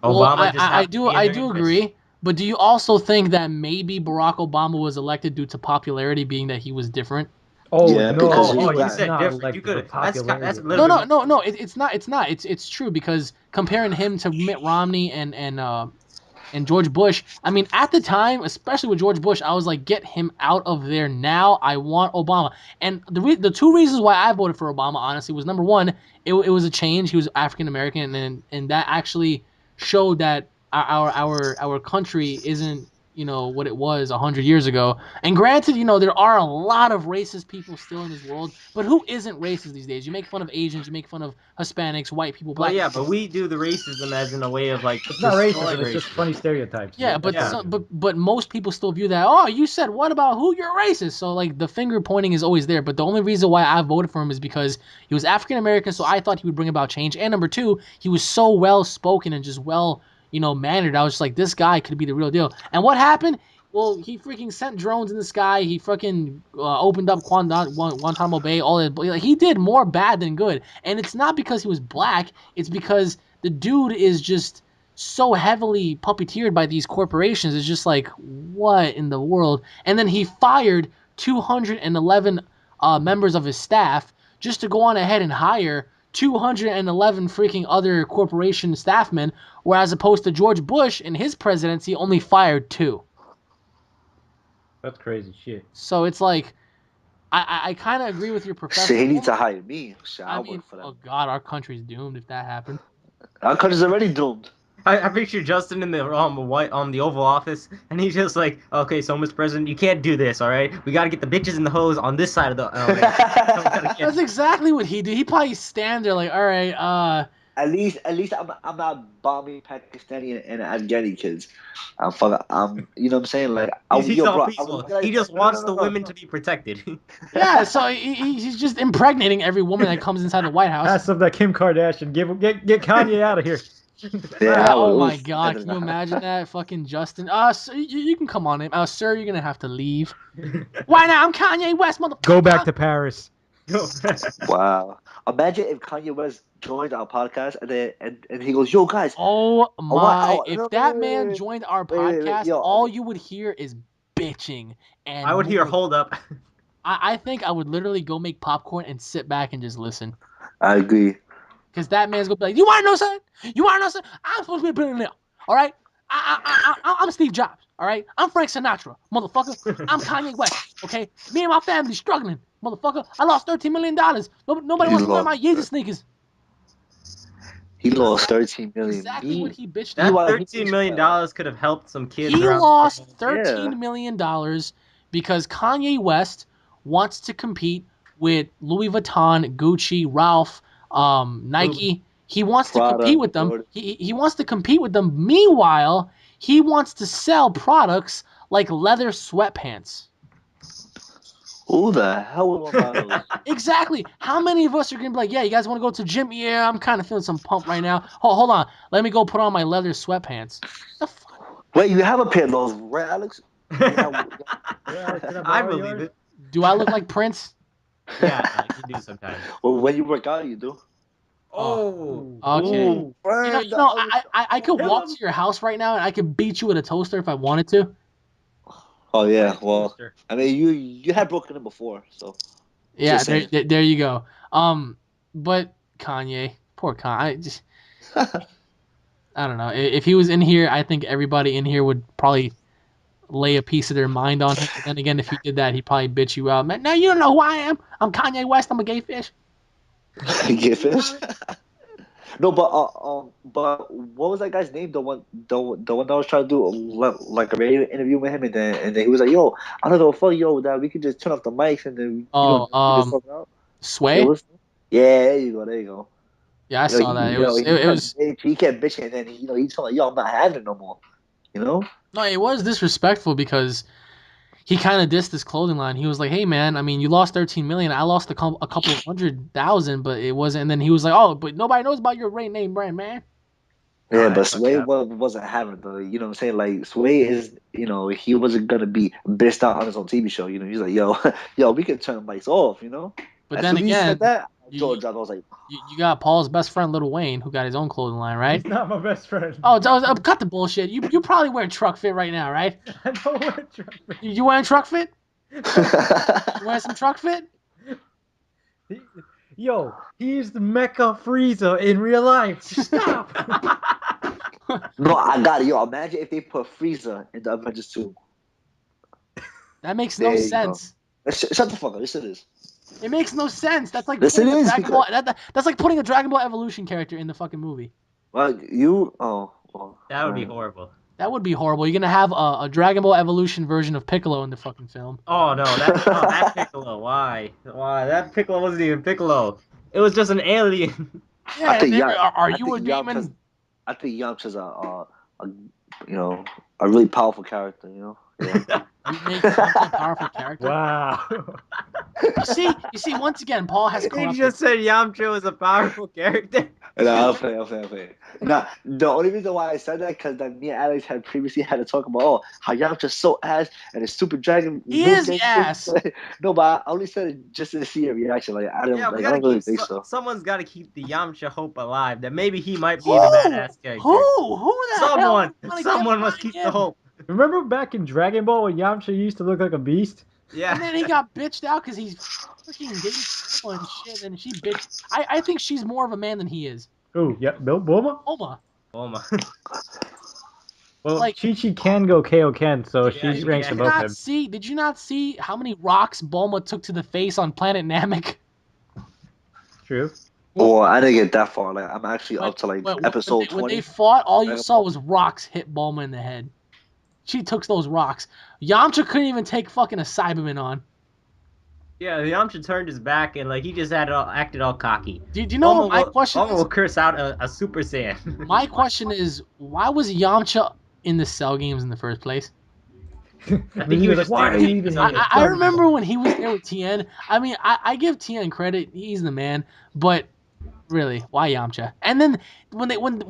Well, Obama just happened to be in I their do interests. agree. But do you also think that maybe Barack Obama was elected due to popularity, being that he was different? Oh Yeah, because no, Oh, he you was he's said not different. You elected for could. That's popularity a at little No, all. bit no, more. no, no. It's not. It's not. It's true because comparing him to Mitt Romney and George Bush. I mean, at the time, especially with George Bush, I was like, get him out of there now. I want Obama. And the two reasons why I voted for Obama, honestly, was number one, it was a change. He was African American, and that actually showed that our country isn't what it was 100 years ago. And granted, there are a lot of racist people still in this world, but who isn't racist these days? You make fun of Asians, you make fun of Hispanics, white people, Well, black yeah, people. but we do the racism as in a way of like It's not destroying racism. It's just racism. funny stereotypes. Yeah, That's but what Yeah. we do. but most people still view that. Oh, you said what about who? You're racist. So like the finger pointing is always there. But the only reason why I voted for him is because he was African American, so I thought he would bring about change. And number two, he was so well spoken and just well mannered. I was just like, this guy could be the real deal. And what happened? Well, he freaking sent drones in the sky. He freaking opened up Guantanamo Bay. All that. Like, he did more bad than good. And it's not because he was black. It's because the dude is just so heavily puppeteered by these corporations. It's just like, what in the world? And then he fired 211 members of his staff just to go on ahead and hire 211 freaking other corporation staffmen, whereas opposed to George Bush in his presidency only fired two. That's crazy shit. So it's like, I kind of agree with your Shit, professor. he needs to hire me. Shit, I I'll mean, work for oh them. God, our country's doomed if that happened. Our country's already doomed. I picture Justin in the the Oval Office, and he's just like, okay, so Mr. President, you can't do this, all right? We got to get the bitches and the hoes on this side of the elevator. That's exactly what he did. He probably stand there like, all right, At least I'm not bombing Pakistani and Afghani kids. I'm fucking, you know what I'm saying? Like, He's yo, all bro, peaceful. no, He just no, no, wants no, the no. women to be protected. yeah. So he's just impregnating every woman that comes inside the White House. That's something that Kim Kardashian get Kanye out of here. Yeah, Yeah. I Oh would. my Oof, God. Can you imagine that? Fucking Justin. Sir, you can come on in. Sir, you're gonna have to leave. Why not? I'm Kanye West, motherfucker. Go back to Paris. Wow. Imagine if Kanye West joined our podcast and he goes, "Yo, guys, Oh my! no, If no, that man joined our wait, podcast, yo, all you would hear is bitching and I would hear more. hold up. I think I would literally go make popcorn and sit back and just listen. I agree." Because that man's gonna be like, you want to know something? You want to know something? I'm supposed to be a billionaire. All right? I'm Steve Jobs. All right? I'm Frank Sinatra, motherfucker. I'm Kanye West. Okay? Me and my family struggling, motherfucker. I lost $13 million. Nobody He wants to wear lost. my Yeezy sneakers. He lost 13 million. Exactly what he bitched That about. Meanwhile, $13 million could have helped some kids He around the lost world. $13 million because Kanye West wants to compete with Louis Vuitton, Gucci, Ralph, Nike. He wants to compete Prada, with them. Jordan. He wants to compete with them. Meanwhile, he wants to sell products like leather sweatpants. Who the hell would want to buy those? Exactly. How many of us are gonna be like, yeah, you guys want to go to the gym? Yeah, I'm kind of feeling some pump right now. Hold on, let me go put on my leather sweatpants. The fuck? Wait, you have a pair of those, right, Alex? I believe it. Do I look like Prince? Yeah, you do sometimes. Well, when you work out, you do. Oh, Okay. Ooh, Frank, I could walk to your house right now and I could beat you with a toaster if I wanted to. Oh yeah, well, Toaster. I mean, you had broken it before, so Yeah, Just saying. there you go. But Kanye, poor Kanye. I don't know. If he was in here, I think everybody in here would probably lay a piece of their mind on him. But then again, if he did that, he'd probably bitch you out. Man, no, you don't know who I am. I'm Kanye West. I'm a gay fish. get fish. No, but what was that guy's name? The one that was trying to do like a radio interview with him, and then he was like, "Yo, I don't know, fuck yo, that we could just turn off the mics and then Oh, we just talk out." It Sway. was, yeah, there you go. Yeah, I saw that. It was. He kept bitching, and then he told like, "Yo, I'm not having it no more." You know. No, it was disrespectful because he kind of dissed his clothing line. He was like, "Hey, man, I mean, you lost 13 million. I lost a couple of 100,000, but it wasn't." And then he was like, "Oh, but nobody knows about your name brand, man." Oh, Yeah, but that's fucked Sway up. wasn't having it though. You know what I'm saying? Like Sway is, he wasn't gonna be bitched out on his own TV show. He's like, yo, yo, we can turn the lights off. But As then soon as he said again, that, you George dropped. I was like, you got Paul's best friend, Lil Wayne, who got his own clothing line, right? He's not my best friend. Oh, cut the bullshit. You probably wearing truck fit right now, right? I don't wear truck fit. You wearing truck fit? You wearing some truck fit? Yo, he's the Mecha Frieza in real life. Stop. no, I got it. Yo, imagine if they put Frieza in the Avengers 2. That makes There no you go. sense. Shut the fuck up. Yes, it is. It makes no sense. That's like Yes, putting it a is, Dragon Ball. because- That's like putting a Dragon Ball Evolution character in the fucking movie. Well, well, That would be alright. horrible. That would be horrible. You're gonna have a Dragon Ball Evolution version of Piccolo in the fucking film. Oh no, that Piccolo. Why? That Piccolo wasn't even Piccolo. It was just an alien. Yeah, think and then, Yam- are I you think a demon? I think Yamcha's a really powerful character. Yeah. You make Yamcha a powerful character. Wow. You see, once again, Paul has He corrupted. just said Yamcha was a powerful character. No, I'll play. Nah, the only reason why I said that because me and Alex had previously had to talk about how Yamcha's so ass and his Super Dragon. He move is game ass. No, but I only said it just to see a reaction. Like I don't, Yeah, I don't really think so. someone's got to keep the Yamcha hope alive. That maybe he might be Who? the badass character. Who the hell? Someone must keep the hope. Remember back in Dragon Ball when Yamcha used to look like a beast? Yeah. And then he got bitched out because he's freaking dating Bulma and shit. And she bitched. I think she's more of a man than he is. Oh, yeah, Bill Bulma? Bulma. Oh my. Well, Like- Chi-Chi can go Kaioken, so Yeah, she he ranks can. above him. Did you not see how many rocks Bulma took to the face on Planet Namek? True. Or I didn't get that far. Like I'm actually When- up to like when- episode when 20. they fought, all you Dragon saw Ball. was rocks hit Bulma in the head. She took those rocks. Yamcha couldn't even take fucking a Cyberman on. Yeah, the Yamcha turned his back and like he just acted all cocky. Do you know what my question Bulma is? will curse out a Super Saiyan. My question is, why was Yamcha in the Cell games in the first place? I think he was just why there are to you keep even his here? I remember when he was there with Tien. I mean, I give Tien credit; he's the man. But really, why Yamcha? And then when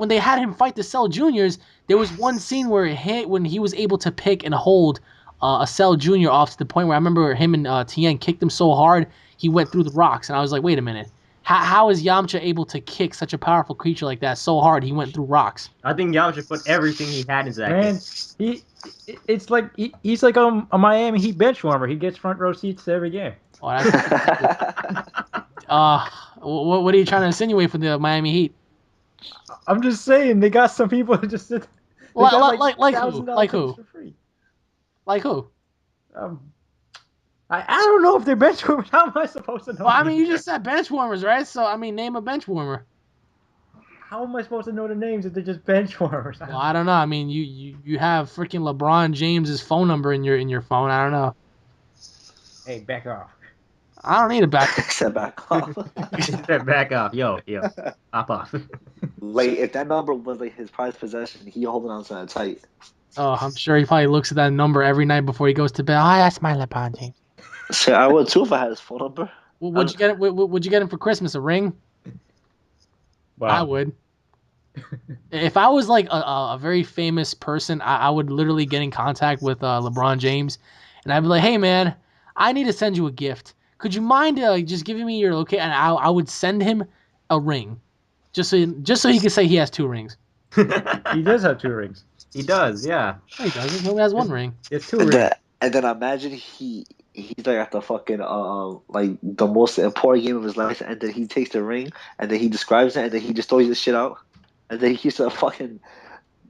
they had him fight the Cell Juniors, there was one scene where when he was able to pick and hold a Cell Junior off to the point where I remember him and Tien kicked him so hard he went through the rocks, and I was like, wait a minute. How is Yamcha able to kick such a powerful creature like that so hard he went through rocks? I think Yamcha put everything he had into that Man, game. it's like he's like a Miami Heat bench warmer. He gets front row seats to every game. Oh, that's, what are you trying to insinuate for the Miami Heat? I'm just saying they got some people that just sit. They Like- got like who? $1,000 Like who? tickets for free. Like who? I don't know if they're bench warmers. How am I supposed to know? Well, I mean, you just said bench warmers, right? So, I mean, name a bench warmer. How am I supposed to know the names if they're just bench warmers? Well, I don't know. I mean, you have freaking LeBron James's phone number in your phone. I don't know. Hey, back off. I don't need a back. Step back off. Step back off. Yo, hop off. Like if that number was like his prized possession, he holding on to that tight. Oh, I'm sure he probably looks at that number every night before he goes to bed. Oh, that's my LeBron James. So I would too if I had his phone number. Would you get it? Would you get him for Christmas? A ring? Wow. I would. If I was like a very famous person, I would literally get in contact with LeBron James, and I'd be like, "Hey man, I need to send you a gift. Could you mind just giving me your location?" And I would send him a ring, just so he could say he has 2 rings. He does have 2 rings. He does, yeah. No, he doesn't. He only has 1 ring. It's 2 And rings. then imagine he's like at the fucking like the most important game of his life, and then he takes the ring, and then he describes it, and then he just throws this shit out, and then he keeps the fucking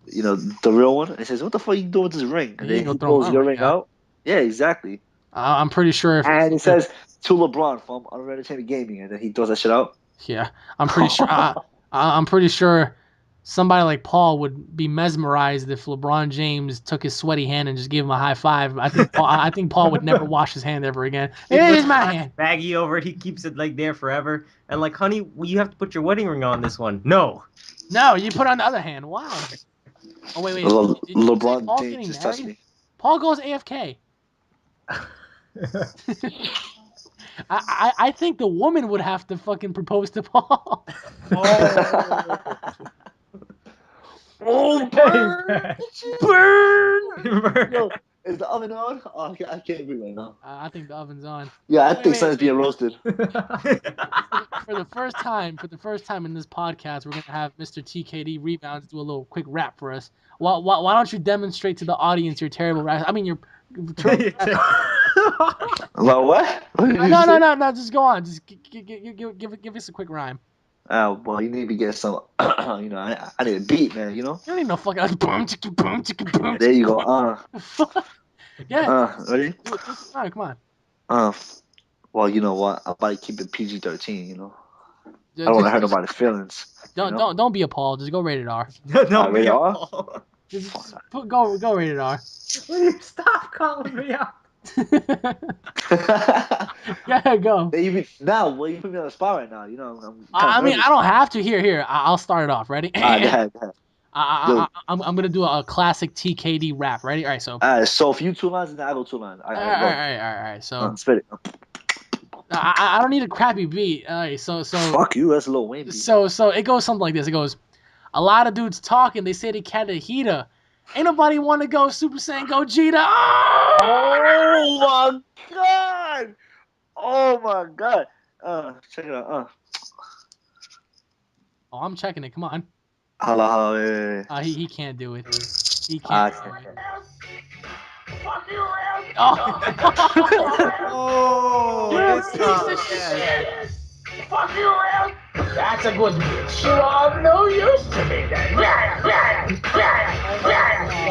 the real one, and he says, "What the fuck you doing with this ring?" And You then go he throw pulls my your ring ring out. Yeah, exactly. I'm pretty sure if And it says to LeBron from Unrated Entertainment Gaming, and then he throws that shit out. yeah, I'm pretty sure. I'm pretty sure somebody like Paul would be mesmerized if LeBron James took his sweaty hand and just gave him a high five. I think Paul would never wash his hand ever again. Here's my hand. Baggy over it. He keeps it like there forever. And like, honey, you have to put your wedding ring on this one. No. No, you put on the other hand. Wow. Oh wait. Did you say LeBron Paul's James getting just touched married? me. Paul goes AFK. I think the woman would have to fucking propose to Paul. Oh, burn! Yo, is the oven on? Oh, I can't breathe right now. I think the oven's on. Yeah, I Wait, think something's being roasted. For the first time in this podcast, we're gonna have Mr. TKD Rebounds do a little quick rap for us. Why don't you demonstrate to the audience your terrible rap? I mean, your terrible rap. Well, what? What did you say? No. Just go on. Just give us a quick rhyme. Well, you need to get some. I need a beat, man. You know. You don't need no fucking boom, chicka, boom, chicka, boom. There you go. Yeah. Ready? Do it. All right, come on. Well, you know what? I'm about to keep it PG-13. You know. I Just, don't want to hurt nobody's feelings. don't be appalled. Just go rated R. Don't be rated R? appalled. Just go rated R. Stop calling me out. Yeah, go. You put me on the spot right now. You know, I'm kinda I mean, nervous. I don't have to. Here. I'll start it off. Ready? Go ahead. I'm gonna do a classic TKD rap. Ready? All right. So. So if you 2 lines, then I go 2 lines. All All right, right. So. spit it. I don't need a crappy beat. All right. So. Fuck you. That's a Lil Wayne beat. So it goes something like this. It goes, a lot of dudes talking. They say they can't a heater. Ain't nobody want to go Super Saiyan Gogeta. Oh my god! Oh my god! Check it out. Oh, I'm checking it. Come on. Hello, wait. He can't do it. He can't do it. Oh, Oh, piece of shit. Fuck you, Ralph! That's a good bitch. You are no use to me then.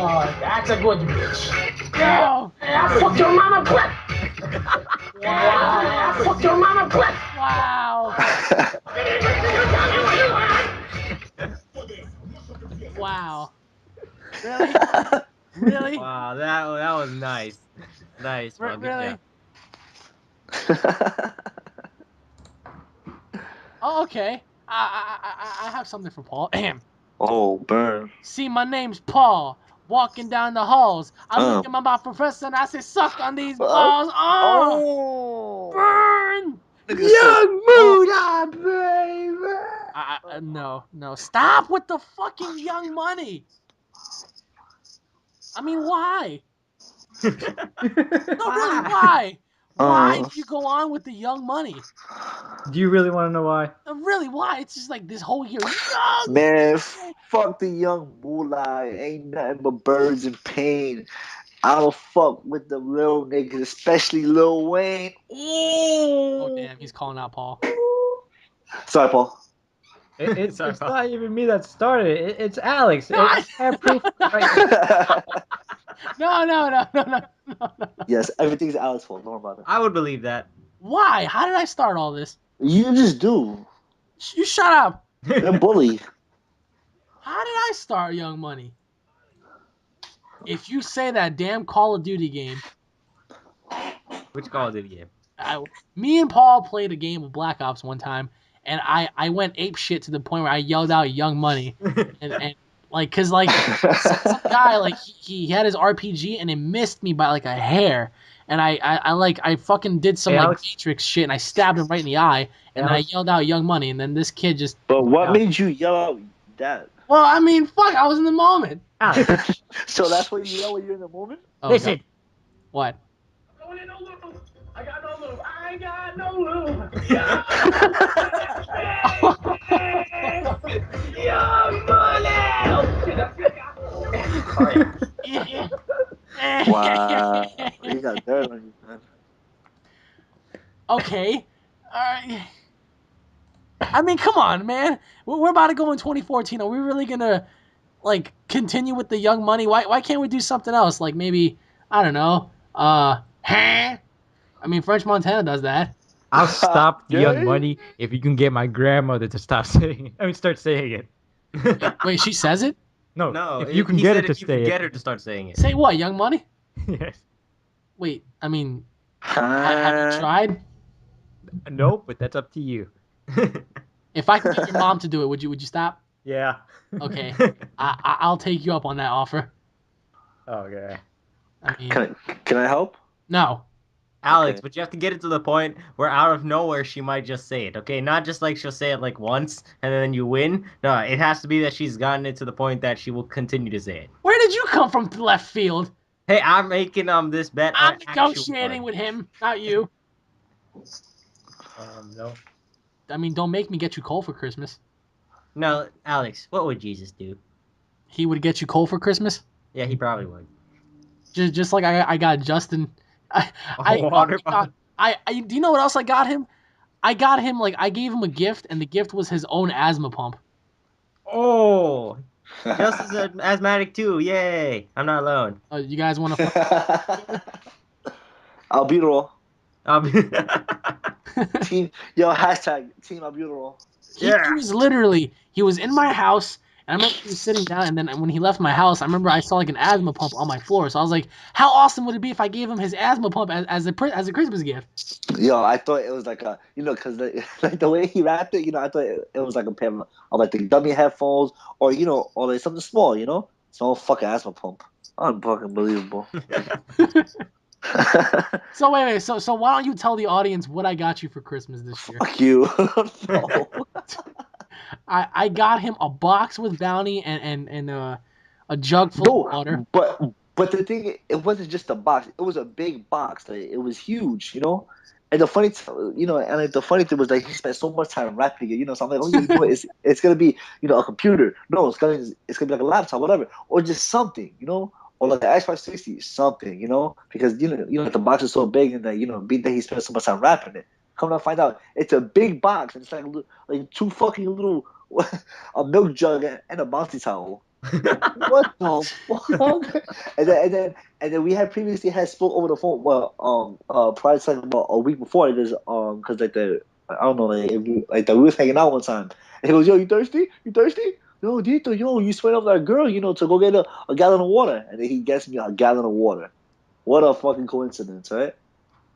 Oh, that's a good bitch. No. I fucked your mama butt. I fucked your mama butt. Wow. Wow. Really? Really? Wow, that was nice. Nice, bro. Good Really? job. Oh, okay. I have something for Paul. Oh, burn. See, my name's Paul. Walking down the halls, I look at my professor and I say, "Suck on these balls." Oh, burn! Young Muda, baby. No. Stop with the fucking Young Money. I mean, why? No, really, why? Why do you go on with the Young Money? Do you really want to know why? Really, why? It's just like this whole year. Man, fuck the young moolah. Ain't nothing but birds in pain. I don't fuck with the little niggas, especially Lil Wayne. Oh, damn, he's calling out Paul. Sorry, Paul. It's not even me that started it. It's Alex. No, I have proof. Right. No. Yes, everything's Alex's fault. Don't worry about it. I would believe that. Why? How did I start all this? You just do. You shut up. You're a bully. How did I start Young Money? If you say that damn Call of Duty game, Which Call of Duty game? me and Paul played a game of Black Ops one time, and I went ape shit to the point where I yelled out Young Money, and like, cause like some guy like he had his RPG and it missed me by like a hair, and I fucking did some Hey, like Alex? Matrix shit and I stabbed him right in the eye, and then I yelled out Young Money, and then this kid just. But what No. made you yell out that? Well, I mean, fuck, I was in the moment. Alex, So that's what you yell when you're in the moment? Oh, listen. God. What? I got no lube. I ain't got no lube. Young money. Wow. You got dirt on you, man. Okay. Alright. I mean, come on, man. We're about to go in 2014. Are we really gonna like continue with the Young Money? Why can't we do something else? Like maybe, I don't know. I mean, French Montana does that. I'll stop the Yeah. Young Money if you can get my grandmother to stop saying it. I mean, start saying it. Wait, she says it? No, No, if you can he get said her to if you can say get it. her to start saying it. Say what? Young Money? Yes. Wait, I mean, have you tried? Nope, but that's up to you. If I could get your mom to do it, would you stop? Yeah. Okay, I'll take you up on that offer. Okay. I mean, Can I help? no. Alex, Okay. but you have to get it to the point where out of nowhere she might just say it, okay? Not just like she'll say it like once and then you win. No, it has to be that she's gotten it to the point that she will continue to say it. Where did you come from left field? Hey, I'm making this bet I'm on actual negotiating blood. with him, not you. No. I mean, don't make me get you coal for Christmas. No, Alex, what would Jesus do? He would get you coal for Christmas, Yeah, he probably would. just like I got Justin. I Water bottle. do you know what else I got him? I got him like I gave him a gift, and the gift was his own asthma pump. Oh, Justin's an asthmatic too. Yay! I'm not alone. You guys want to? Albuterol. Um, Team, yo, hashtag Team Albuterol. He was literally he was in my house, and I remember he was sitting down, and then when he left my house, I remember I saw like an asthma pump on my floor. So I was like, how awesome would it be if I gave him his asthma pump as a Christmas gift? Yo, I thought it was like a, because like the way he wrapped it, I thought it was like a pair of like the dummy headphones, or or like something small, small fucking asthma pump. Unfucking believable. So wait, so why don't you tell the audience what I got you for Christmas this year? Fuck you. No. I got him a box with Bounty and a jug full of water. But the thing, it wasn't just a box. It was a big box. Like, it was huge. And the funny, and like the funny thing was like he spent so much time wrapping it. So I'm like, oh yeah, it's gonna be, a computer. No, it's gonna be like a laptop, whatever, or just something. Or like the Xbox 360, something, because the box is so big, and that being that he spent so much time wrapping it. Come to find out, it's a big box, and it's like two fucking little a milk jug and a bouncy towel. What the fuck? And then we had previously had spoke over the phone. Well, prior to like about a week before this, because like I don't know, like that we was hanging out one time, and he goes, "Yo, you thirsty? You thirsty? Yo, Dito, yo, you sweat up that girl, to go get a gallon of water." And then he gets me a gallon of water. What a fucking coincidence, right?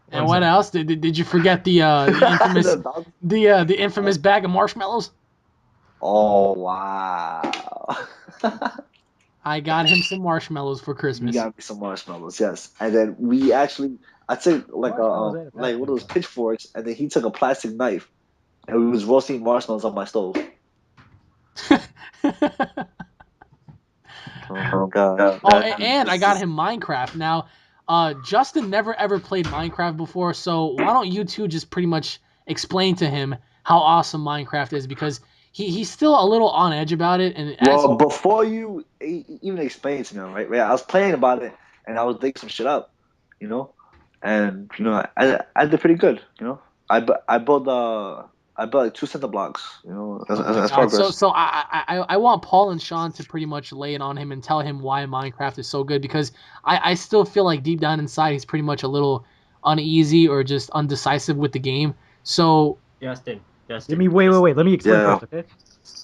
And what else? Did you forget the infamous the infamous bag of marshmallows? Oh wow! I got him some marshmallows for You Christmas. got me some marshmallows, yes. And then I took like Marshmallows ain't a like one of those bad thing. pitchforks, and then he took a plastic knife, and we was roasting marshmallows on my stove. Oh god! Oh, and I got him Minecraft. Now, Justin never ever played Minecraft before, so why don't you two just pretty much explain to him how awesome Minecraft is, because he's still a little on edge about it. And Well, before you even explain to me, right? I was playing about it, and I was digging some shit up, you know, and I did pretty good, I built like 2 center blocks, as progress. so I want Paul and Sean to pretty much lay it on him and tell him why Minecraft is so good, because I still feel like deep down inside he's pretty much a little uneasy or just undecisive with the game. So Justin. Let me wait. Let me explain Yeah. first, okay?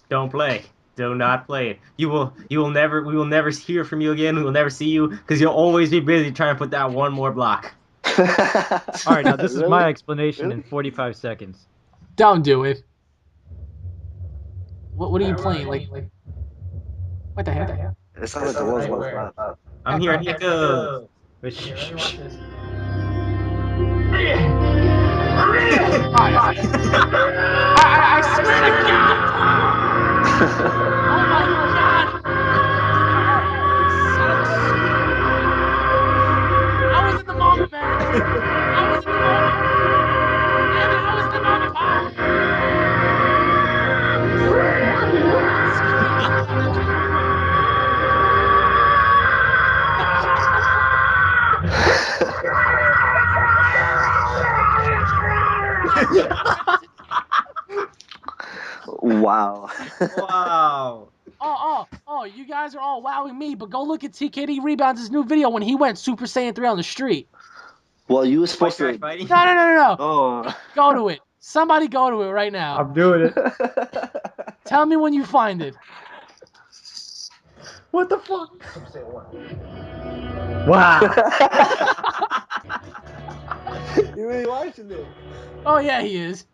Don't play. Do not play it. We will never hear from you again. We will never see you because you'll always be busy trying to put that one more block. All right, now this is Really? my explanation in Really? 45 seconds. don't do it. What are you playing? Like what the heck? It sounds like the world's last lap. I'm hearing echoes. Wait, shh. I swear to God! Oh my God! Son of a- I was in the moment, man. I was in the moment. Damn it, I was in the moment, Paul. Wow. Wow. Oh, you guys are all wowing me, but go look at TKD Rebounds' new video when he went Super Saiyan 3 on the street. Well, you were White supposed trash to. fighting. No. Oh. Go to it. Somebody go to it right now. I'm doing it. Tell me when you find it. What the fuck? Wow. You really watching it? Oh, yeah, he is.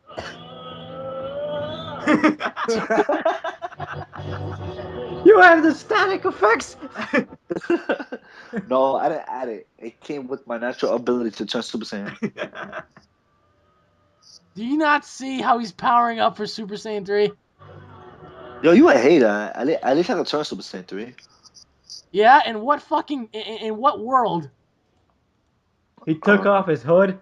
You have the static effects. No, I didn't add it. It came with my natural ability to turn Super Saiyan. Do you not see how he's powering up for Super Saiyan 3? Yo, you a hater. At least I can turn Super Saiyan 3. Yeah, in what fucking in what world? He took off his hood.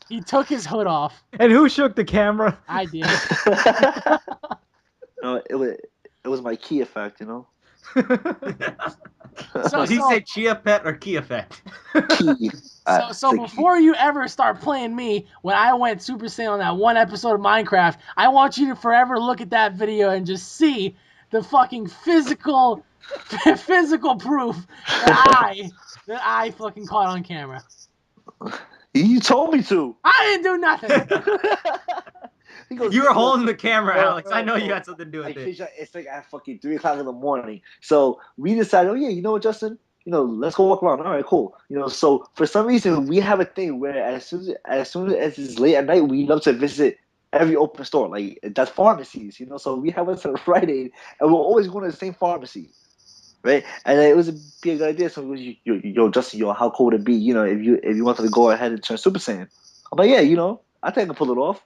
He took his hood off. And who shook the camera? I did. No, it was my key effect, you know. So, Did he say Chia Pet or Key Effect? Key. So before you ever start playing me, when I went Super Saiyan on that one episode of Minecraft, I want you to forever look at that video and just see the fucking physical proof that I fucking caught on camera. You told me to. I didn't do nothing. He goes, You were holding the camera, Bro, Alex. I know bro, you had something to do I with it. kid you, it's like at fucking 3 o'clock in the morning. So we decided, oh yeah, you know what, Justin? You know, let's go walk around. All right, cool. You know, so for some reason we have a thing where as soon as it's late at night, we love to visit every open store, like that's pharmacies. You know, so we have one to Rite Aid, and we're always going to the same pharmacy, right? And it was be a good idea. So it was, yo, Justin, yo, how cool would it be? You know, if you wanted to go ahead and turn Super Saiyan, I'm like, yeah, you know, I think I can pull it off.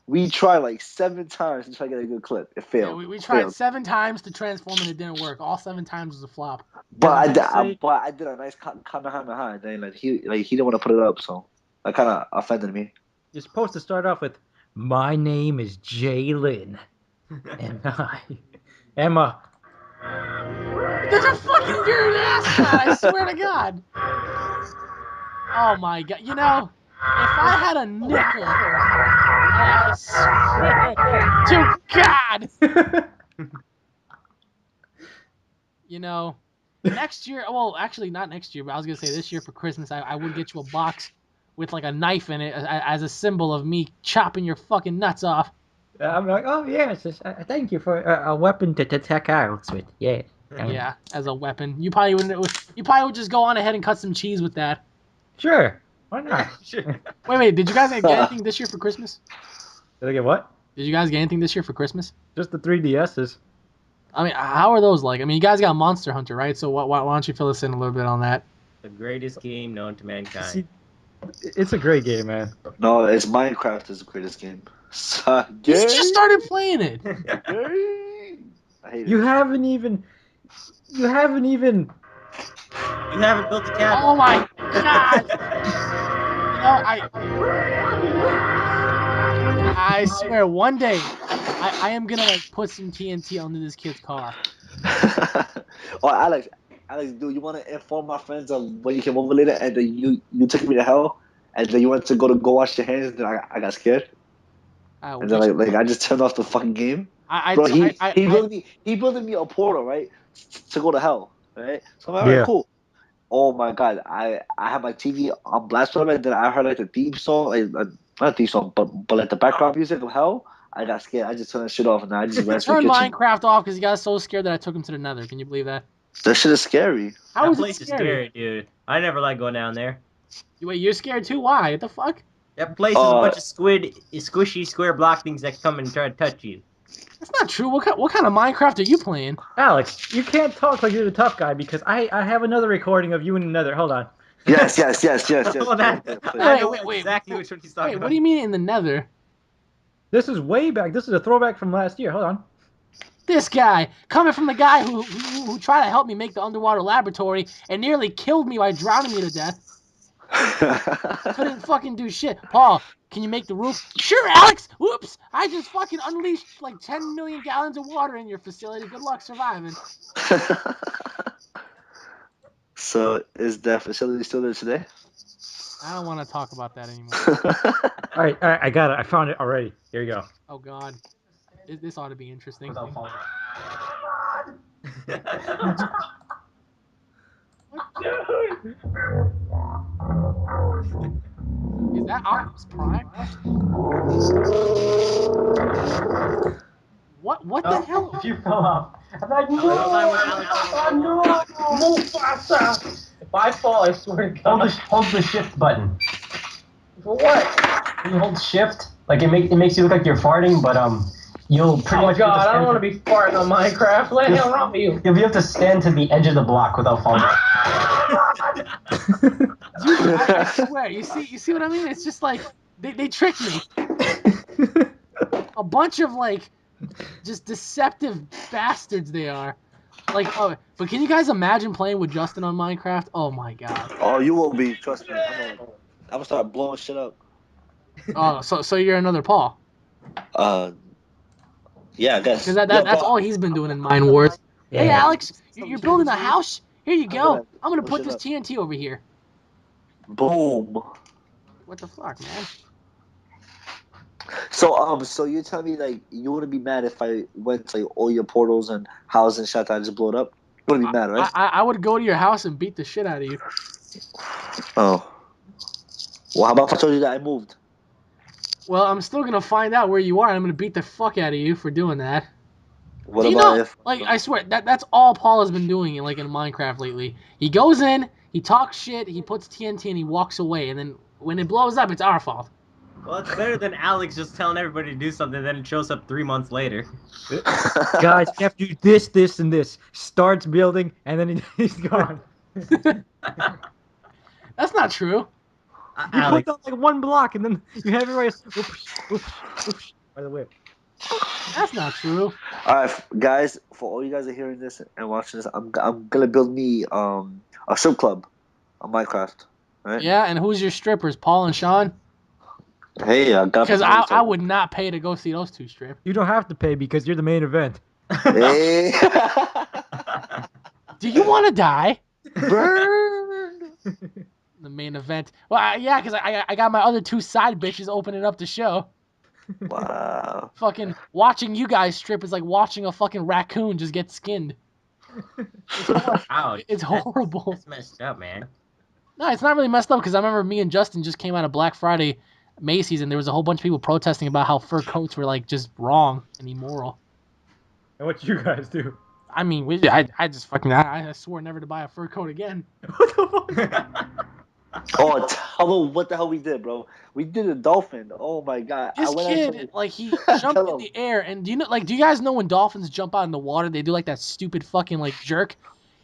We tried like 7 times to try to get a good clip. It failed. Yeah, we tried Failed. 7 times to transform and it didn't work. All 7 times was a flop. But I Yeah, did a nice Kamehameha, and then like he didn't want to put it up, so that kind of offended me. You're supposed to start off with, "My name is Jalen, and I am a." There's a fucking weird ascot, I swear to God. Oh my God. You know, if I had a nickel, I swear to God. You know, next year, well, actually not next year, but I was going to say this year for Christmas, I would get you a box with like a knife in it as a symbol of me chopping your fucking nuts off. I'm like, oh yes, thank you for a weapon to attack out with. Yeah. Yeah, as a weapon. You probably would just go on ahead and cut some cheese with that. Sure. Why not? Sure. Wait, did you guys get anything this year for Christmas? Did I get what? Did you guys get anything this year for Christmas? Just the 3DSs. I mean, how are those like? I mean, you guys got Monster Hunter, right? So why don't you fill us in a little bit on that? The greatest game known to mankind. See, it's a great game, man. No, it's Minecraft is the greatest game. You just started playing it. I hate You it. haven't even. You haven't built a cabin. Oh my God! You know, I swear, one day I am gonna like put some TNT under this kid's car. Oh, Alex, dude, you want to inform my friends of when you came over later, and then you took me to hell, and then you went to go wash your hands, and then I got scared, and then like I just turned off the fucking game. Bro, he building me a portal, right, to go to hell, right? So I'm like, all Yeah. right, cool. Oh my God, I had my TV on blast from it, and then I heard like the theme song, like not theme song, but like the background music of hell. I got scared. I just turned that shit off, and I just ran to the turned kitchen. Minecraft off because he got so scared that I took him to the Nether. Can you believe that? That shit is scary. How That is it place is scary? scary, dude. I never like going down there. Wait, you're scared too? Why? What the fuck? That place is a bunch of squishy square block things that come and try to touch you. That's not true. What kind of Minecraft are you playing? Alex, you can't talk like you're the tough guy because I have another recording of you in another. Hold on. Yes. Well, that, I know Wait, exactly which one he's talking Wait, about. what do you mean in the Nether? This is way back. This is a throwback from last year. Hold on. This guy, coming from the guy who tried to help me make the underwater laboratory and nearly killed me by drowning me to death. Couldn't fucking do shit. Paul, can you make the roof? Sure, Alex. Whoops! I just fucking unleashed like 10 million gallons of water in your facility. Good luck surviving. So is that facility still there today? I don't want to talk about that anymore. All right, I got it. I found it already. Here you go. Oh God, this ought to be interesting. Is that Optimus Prime? What the hell? You fell off. I'm like, no! Mufasa! If I fall, I swear to God. Hold the shift button. For what? Can you hold shift? Like it makes you look like you're farting, but you'll pretty much. Oh God, I don't want to be farting on Minecraft. What the hell wrong with you? You'll be able to stand to the edge of the block without falling. Dude, I swear. You see what I mean? It's just like they tricked me. A bunch of like just deceptive bastards they are. Like, oh, but can you guys imagine playing with Justin on Minecraft? Oh my God. Oh, you won't be. Trust me. I'm gonna start blowing shit up. Oh, so you're another Paul. Yeah, I guess. Because that's all he's been doing in Mine Wars. Hey, Yeah. Alex, you're building a house? Here you go. I'm gonna put this up. TNT over here. Boom. What the fuck, man? So you're telling me like you wouldn't be mad if I went to like, all your portals and houses and shit that I just blew it up? You wouldn't be mad, right? I would go to your house and beat the shit out of you. Oh. Well, how about if I told you that I moved? Well, I'm still gonna find out where you are. And I'm gonna beat the fuck out of you for doing that. What You about know, if? like I swear that's all Paul has been doing in Minecraft lately. He goes in, he talks shit, he puts TNT, and he walks away. And then when it blows up, it's our fault. Well, it's better than Alex just telling everybody to do something, then it shows up 3 months later. Guys, you have to do this, this, and this. Starts building, and then he's gone. That's not true. You Alex, put down like one block, and then you have everybody else. Oops, by the way. That's not true. All right, guys. For all you guys are hearing this and watching this, I'm gonna build me a strip club on Minecraft. Right? Yeah, and who's your strippers, Paul and Sean? Hey, I got. Because I would not pay to go see those two strip. You don't have to pay because you're the main event. Hey. Do you want to die? Burn. The main event. Well, yeah, because I got my other two side bitches opening up the show. Wow. Fucking watching you guys strip is like watching a fucking raccoon just get skinned. ouch. It's horrible. That's messed up, man. No, it's not really messed up because I remember me and Justin just came out of Black Friday Macy's and there was a whole bunch of people protesting about how fur coats were like just wrong and immoral. And what you guys do? I mean, I just fucking I swore never to buy a fur coat again. What the fuck? Oh, tell them what the hell we did, bro. We did a dolphin. Oh my god. This kid, like, he jumped in the air, and do you guys know when dolphins jump out in the water, they do like that stupid fucking like jerk?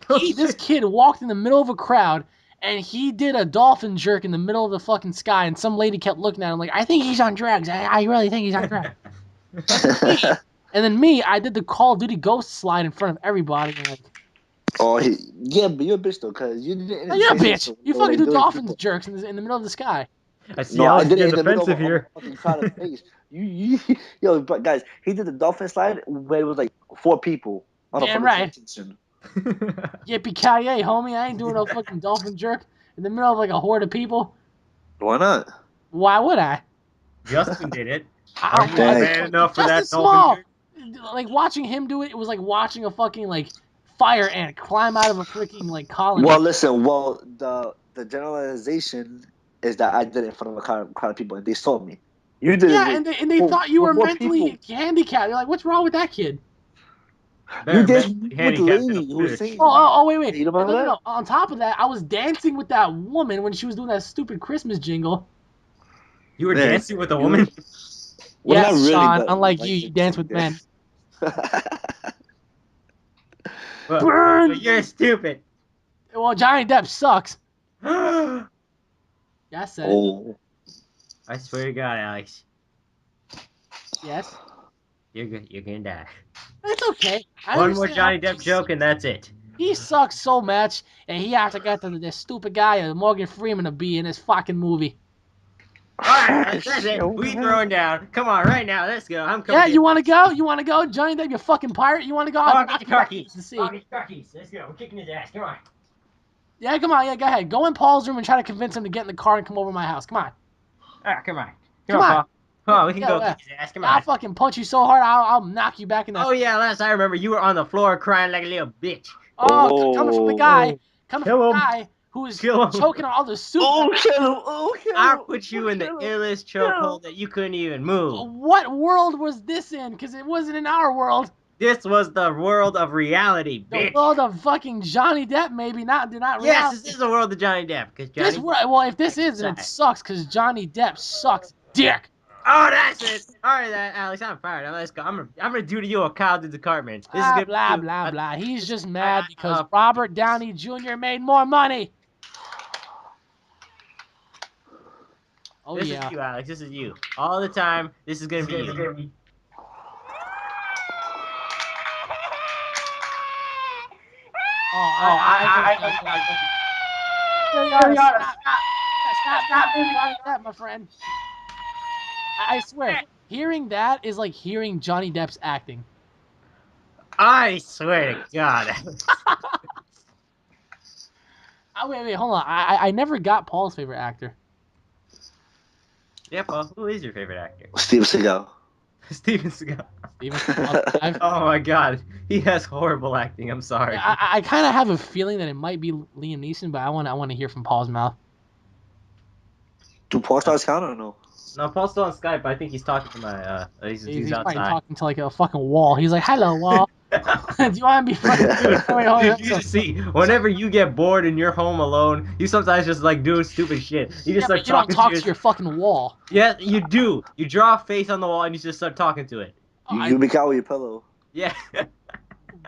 This kid walked in the middle of a crowd, and he did a dolphin jerk in the middle of the fucking sky, and some lady kept looking at him like, I think he's on drugs. I really think he's on drugs. And then me, I did the Call of Duty Ghost slide in front of everybody, and like, oh, yeah, but you're a bitch though, cause you didn't. oh, you're a bitch. You fucking do dolphins jerks in the middle of the sky. I see No, I Alex did it getting in the middle of defensive a here. fucking crowd of face. Yo, but guys, he did the dolphin slide where it was like 4 people on a Damn fucking right. station. Yippee-ki-yay, homie. I ain't doing no fucking dolphin jerk in the middle of like a horde of people. Why not? Why would I? Justin did it. I Are you Dang. man enough for that Justin's small. dolphin? Like watching him do it, it was like watching a fucking like fire ant climb out of a freaking like colony. Well, listen. Well, the generalization is that I did it in front of a crowd of people and they saw me. You did yeah, it. and they thought you were more mentally people. handicapped. They're like, what's wrong with that kid? You did Mentally with the handicapped lady little who was bitch. singing. Oh, wait. You don't remember that? No. On top of that, I was dancing with that woman when she was doing that stupid Christmas jingle. You were Man, dancing with a woman? Well, Yes, not really, Sean. but, Unlike like, you dance with men. Well, Burn! you're stupid. Well, Johnny Depp sucks. I Yeah, I said it. Oh, swear to God, Alex, Yes. you're gonna die. It's okay. I One more understand. Johnny Depp joke and that's it. He sucks so much, and he has to get this stupid guy, Morgan Freeman, to be in his fucking movie. Alright, that's it. We throwing down. Come on, right now, let's go. I'm coming. Yeah, you want to go? You want to go? Johnny Depp, you fucking pirate. You want to go? I'll Get knock your you back car keys. to sea. Get your car keys. Let's go. We're kicking his ass. Come on. Yeah, come on. Yeah, go ahead. Go in Paul's room and try to convince him to get in the car and come over to my house. Come on. Ah, come on. Come on. Paul. Come on, we can go Yeah. kick his ass. Come I'll on. fucking punch you so hard, I'll knock you back in the... Oh yeah, last I remember, you were on the floor crying like a little bitch. Coming from the guy. Coming Kill from the him. guy who is Kill him. choking on all the soup. kill him! Oh, kill him! I'll put you in the Kill him. illest chokehold that you couldn't even move. What world was this in? Because it wasn't in our world. This was the world of reality, The bitch. world of fucking Johnny Depp, maybe not Yes, reality. this is the world of Johnny Depp. Because Johnny Well, if this is, then it Depp. sucks because Johnny Depp sucks dick. Oh, that's it. All right, Alex, I'm fired. Let's go. I'm gonna do to you what Kyle did to Cartman. This is Blah gonna blah be blah a- blah. He's just mad because Robert Downey Jr. made more money. Oh This yeah. is you, Alex. This is you. All the time. This is gonna be you. Oh, stop being like that, my friend. I swear, hearing that is like hearing Johnny Depp's acting. I swear to God. Oh, wait, hold on. I never got Paul's favorite actor. Yeah, Paul. Who is your favorite actor? Steven Seagal. Steven Seagal. Steven Seagal. Oh my God, he has horrible acting. I'm sorry. I kind of have a feeling that it might be Liam Neeson, but I want to hear from Paul's mouth. Do porn stars count or no? No, Paul's still on Skype. But I think he's talking to my. He's He's probably outside. talking to like a fucking wall. He's like, "Hello, wall. Do you want to be friends?" Dude, you just see, whenever you get bored and you're home alone, you sometimes just like do stupid shit. You just start you don't talking talk to to your fucking wall. Yeah, you do. You draw a face on the wall and you just start talking to it. You make out with your pillow. Yeah.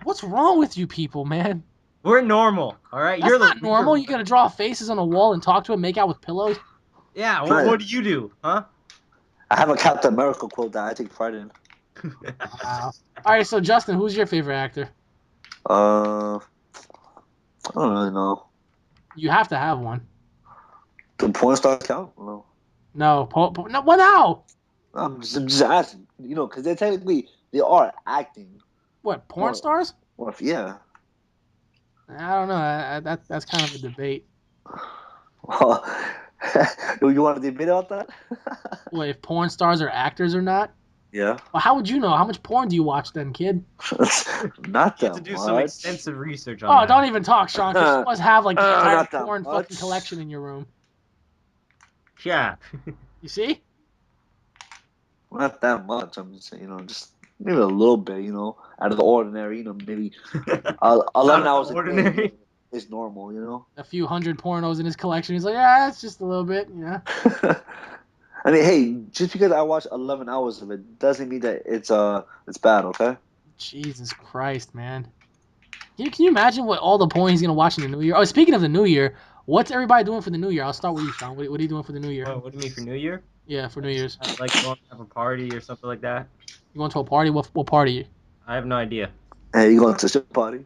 What's wrong with you people, man? We're normal, all right? That's not normal. You're gonna draw faces on a wall and talk to it, make out with pillows. Yeah. What do you do, huh? I have a Captain America quote that I take pride in. Wow. All right, so Justin, who's your favorite actor? I don't really know. You have to have one. Do porn stars count? No. No, no. What now? I'm just asking. You know, because they are acting. What, porn stars? Or if, yeah. I don't know. That's kind of a debate. Well, you want to debate about that? Wait, if porn stars are actors or not? Yeah. Well, how would you know? How much porn do you watch then, kid? Not You that have to do much. some extensive research on Oh, that. don't even talk, Sean. 'Cause you must have like the entire not that porn much. fucking collection in your room. Yeah. You see? Not that much. I'm just saying, just maybe a little bit, out of the ordinary. Maybe 11 hours a ordinary. day is normal. A few hundred pornos in his collection. He's like, yeah, that's just a little bit. Yeah. I mean, hey, just because I watch 11 hours of it doesn't mean that it's bad, okay? Jesus Christ, man. Can you imagine what all the porn he's gonna watch in the new year? Oh, speaking of the new year, what's everybody doing for the new year? I'll start with you, Sean. What are you doing for the new year? Oh, what do you mean for New Year? Yeah, for New Year's. Like going to have a party or something like that? You going to a party? What party? I have no idea. Hey, you going to a strip party?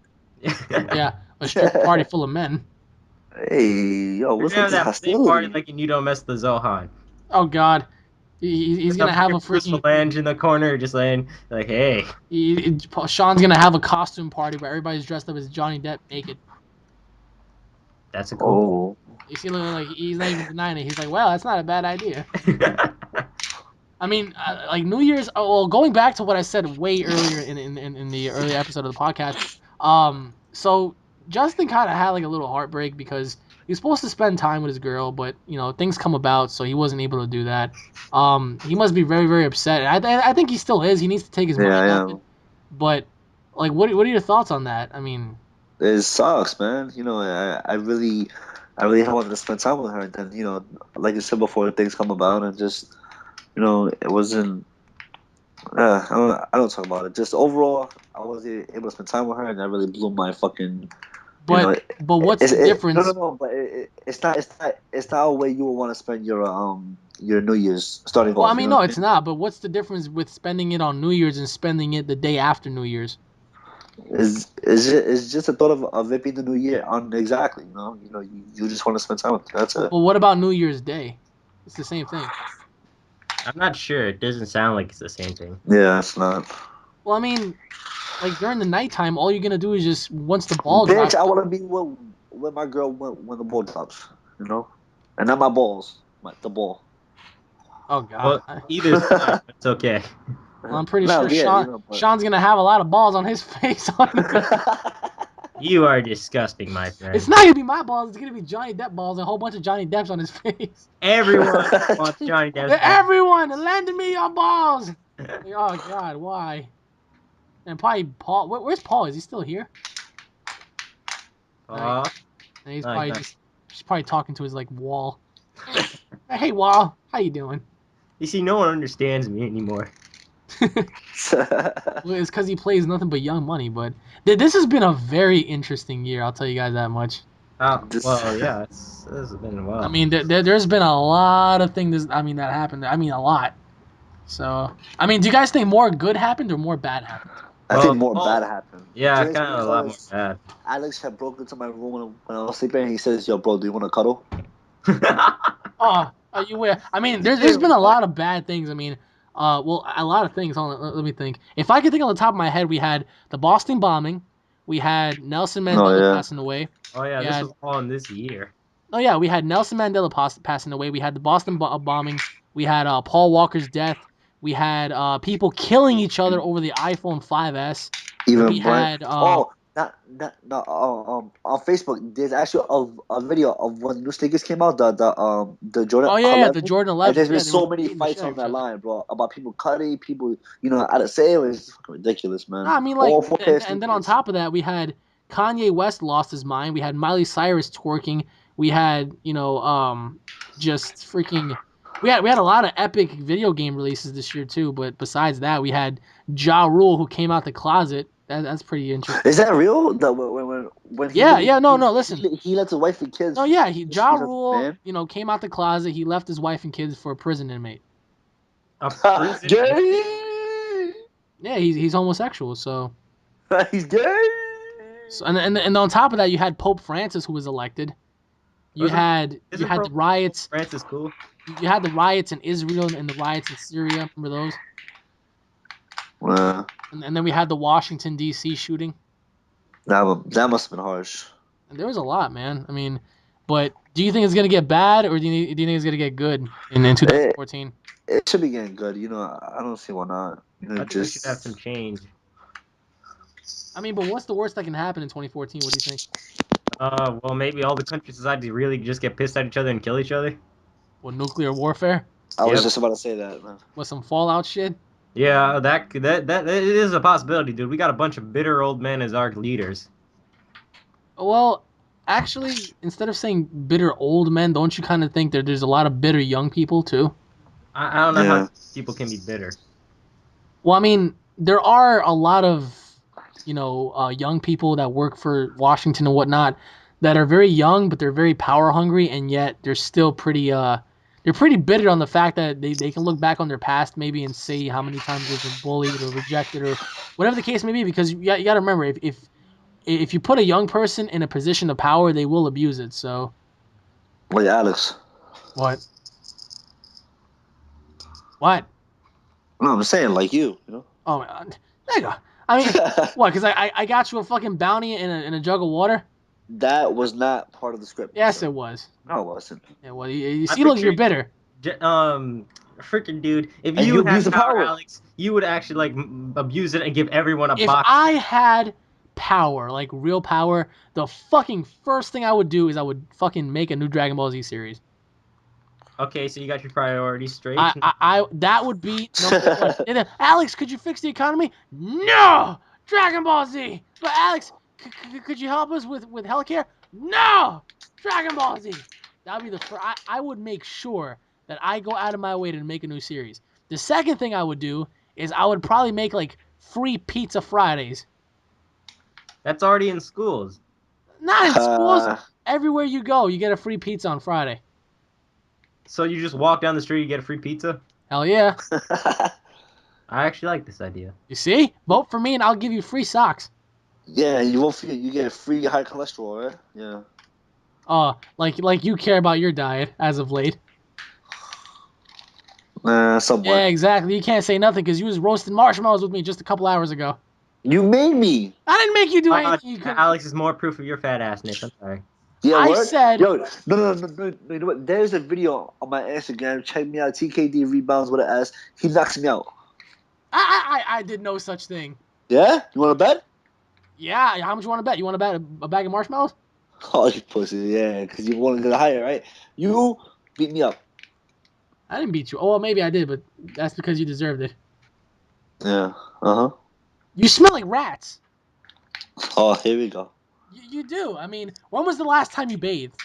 Yeah, a strip party full of men. Hey, yo, We're what's gonna up have with that same hostility? party like in You Don't Mess the Zohan. Oh God, he's gonna have a freaking. Phalange in the corner, just like, hey. Sean's gonna have a costume party where everybody's dressed up as Johnny Depp naked. That's a cool. Oh. You see, like he's not even denying it. He's like, well, that's not a bad idea. I mean, like New Year's. Oh, well, going back to what I said way earlier in the early episode of the podcast. So Justin kind of had like a little heartbreak because he was supposed to spend time with his girl, but things come about, so he wasn't able to do that. He must be very, very upset. And I think he still is. He needs to take his mind off it. But like, what are your thoughts on that? I mean, it sucks, man. I really wanted to spend time with her, and then like I said before, things come about, and just it wasn't. I don't talk about it. Just overall, I wasn't able to spend time with her, and that really blew my fucking. But what's the difference? No. But it's not a way you would want to spend your New Year's starting. Well, off, I mean, no, it's not. But what's the difference with spending it on New Year's and spending it the day after New Year's? It's just a thought of it being the new year on exactly. You just want to spend time with her. That's it. Well, what about New Year's Day? It's the same thing. I'm not sure. It doesn't sound like it's the same thing. Yeah, it's not. Well, I mean, like during the nighttime, all you're gonna do is just once the ball Bitch, drops. I want to be with my girl when the ball drops. And not my balls, the ball. Oh God. Well, either side, it's okay. Well, I'm pretty No, sure yeah, Sean's gonna have a lot of balls on his face. You are disgusting, my friend. It's not gonna be my balls. It's gonna be Johnny Depp balls and a whole bunch of Johnny Depps on his face. Everyone wants Johnny Depp. Everyone, lend me your balls. Like, oh God, why? And probably Paul. Where's Paul? Is he still here? And he's probably he's probably talking to his like wall. Hey, wall, how you doing? You see, no one understands me anymore. Well, it's because he plays nothing but Young Money. But this has been a very interesting year. I'll tell you guys that much. Well, yeah, this has been a while. I mean, there's been a lot of things. I mean, that happened. I mean, a lot. So, I mean, do you guys think more good happened or more bad happened? I think more bad happened. Yeah, Just kind of a lot more because bad. Alex had broke into my room when I was sleeping, and he says, "Yo, bro, do you want to cuddle?" Oh, you will. I mean, there's been a lot of bad things. I mean, well, a lot of things. Hold on, let me think. If I could think on the top of my head, we had the Boston bombing, we had Nelson Mandela passing away. Oh yeah, We this had, was all in this year. oh yeah, we had Nelson Mandela passing away. We had the Boston bombing. We had Paul Walker's death. We had people killing each other over the iPhone 5S. Even We Brian. had Not on Facebook. There's actually a video of when new sneakers came out. The Jordan. oh yeah, the Jordan And 11. there's been Yeah, they were so many beating the shit fights out on of each that other. line, bro, about people cutting people. Out of sale. It's fucking ridiculous, man. No, I mean, like, All 4 pairs and then on top of that, we had Kanye West lost his mind. We had Miley Cyrus twerking. We had, just freaking. We had a lot of epic video game releases this year too. But besides that, we had Ja Rule who came out the closet. That's pretty interesting. Is that real? When he Yeah, no, listen. he lets his wife and kids. No, yeah, Ja he's a Rule, man? came out the closet. He left his wife and kids for a prison inmate. A prison. Gay. Yeah, he's homosexual. So, He's gay. so and on top of that, you had Pope Francis who was elected. You had the riots. France is cool. You had the riots in Israel and the riots in Syria. Remember those? And then we had the Washington D.C. shooting. That must have been harsh. And there was a lot, man. I mean, but do you think it's gonna get bad or do you think it's gonna get good in 2014? It should be getting good. I don't see why not. I think we should have some change. I mean, but what's the worst that can happen in 2014? What do you think? Well, maybe all the countries decide to really just get pissed at each other and kill each other. What, nuclear warfare? I was just about to say that, man. With some Fallout shit? Yeah, that it is a possibility, dude. We got a bunch of bitter old men as our leaders. Well, actually, instead of saying bitter old men, don't you kind of think that there's a lot of bitter young people too? I don't know how people can be bitter. Well, I mean, there are a lot of, young people that work for Washington and whatnot that are very young, but they're very power hungry, and yet they're still pretty, they're pretty bitter on the fact that they can look back on their past maybe and see how many times they've been bullied or rejected or whatever the case may be. Because you got to remember, if you put a young person in a position of power, they will abuse it. So. Wait, Alex. What? What? No, I'm saying like you. Oh my God, nigga. I mean, what? Because I got you a fucking bounty in a jug of water. That was not part of the script. Yes, it was. No, it wasn't. Yeah, well, you see, look, you're bitter. Freaking dude, if And you abuse had the power, power. Alex, you would actually like abuse it and give everyone a If box. I had power, like real power, the fucking first thing I would do is I would fucking make a new Dragon Ball Z series. Okay, so you got your priorities straight. I that would be number one. And then, Alex, could you fix the economy? No, Dragon Ball Z. But Alex, could you help us with healthcare? No, Dragon Ball Z. That would be the first. I would make sure that I go out of my way to make a new series. The second thing I would do is I would probably make like free pizza Fridays. That's already in schools. Not in schools. Everywhere you go, you get a free pizza on Friday. So you just walk down the street, you get a free pizza? Hell yeah. I actually like this idea. You see? Vote for me and I'll give you free socks. Yeah, you get free high cholesterol, right? Yeah. Like you care about your diet as of late. Somewhat. Yeah, exactly. You can't say nothing because you was roasting marshmallows with me just a couple hours ago. You made me. I didn't make you do anything. You could. Alex is more proof of your fat assness. I'm sorry. Yeah, I what? said. Yo, no. You know what? There's a video on my Instagram. Check me out. TKD rebounds with an S. He knocks me out. I did no such thing. Yeah? You want to bet? Yeah. How much you want to bet? You want to bet a bag of marshmallows? Oh, you pussy. Yeah, because you want to get higher, right? You beat me up. I didn't beat you. Oh, well, maybe I did, but that's because you deserved it. Yeah. Uh-huh. You smell like rats. Oh, here we go. You do. I mean, when was the last time you bathed?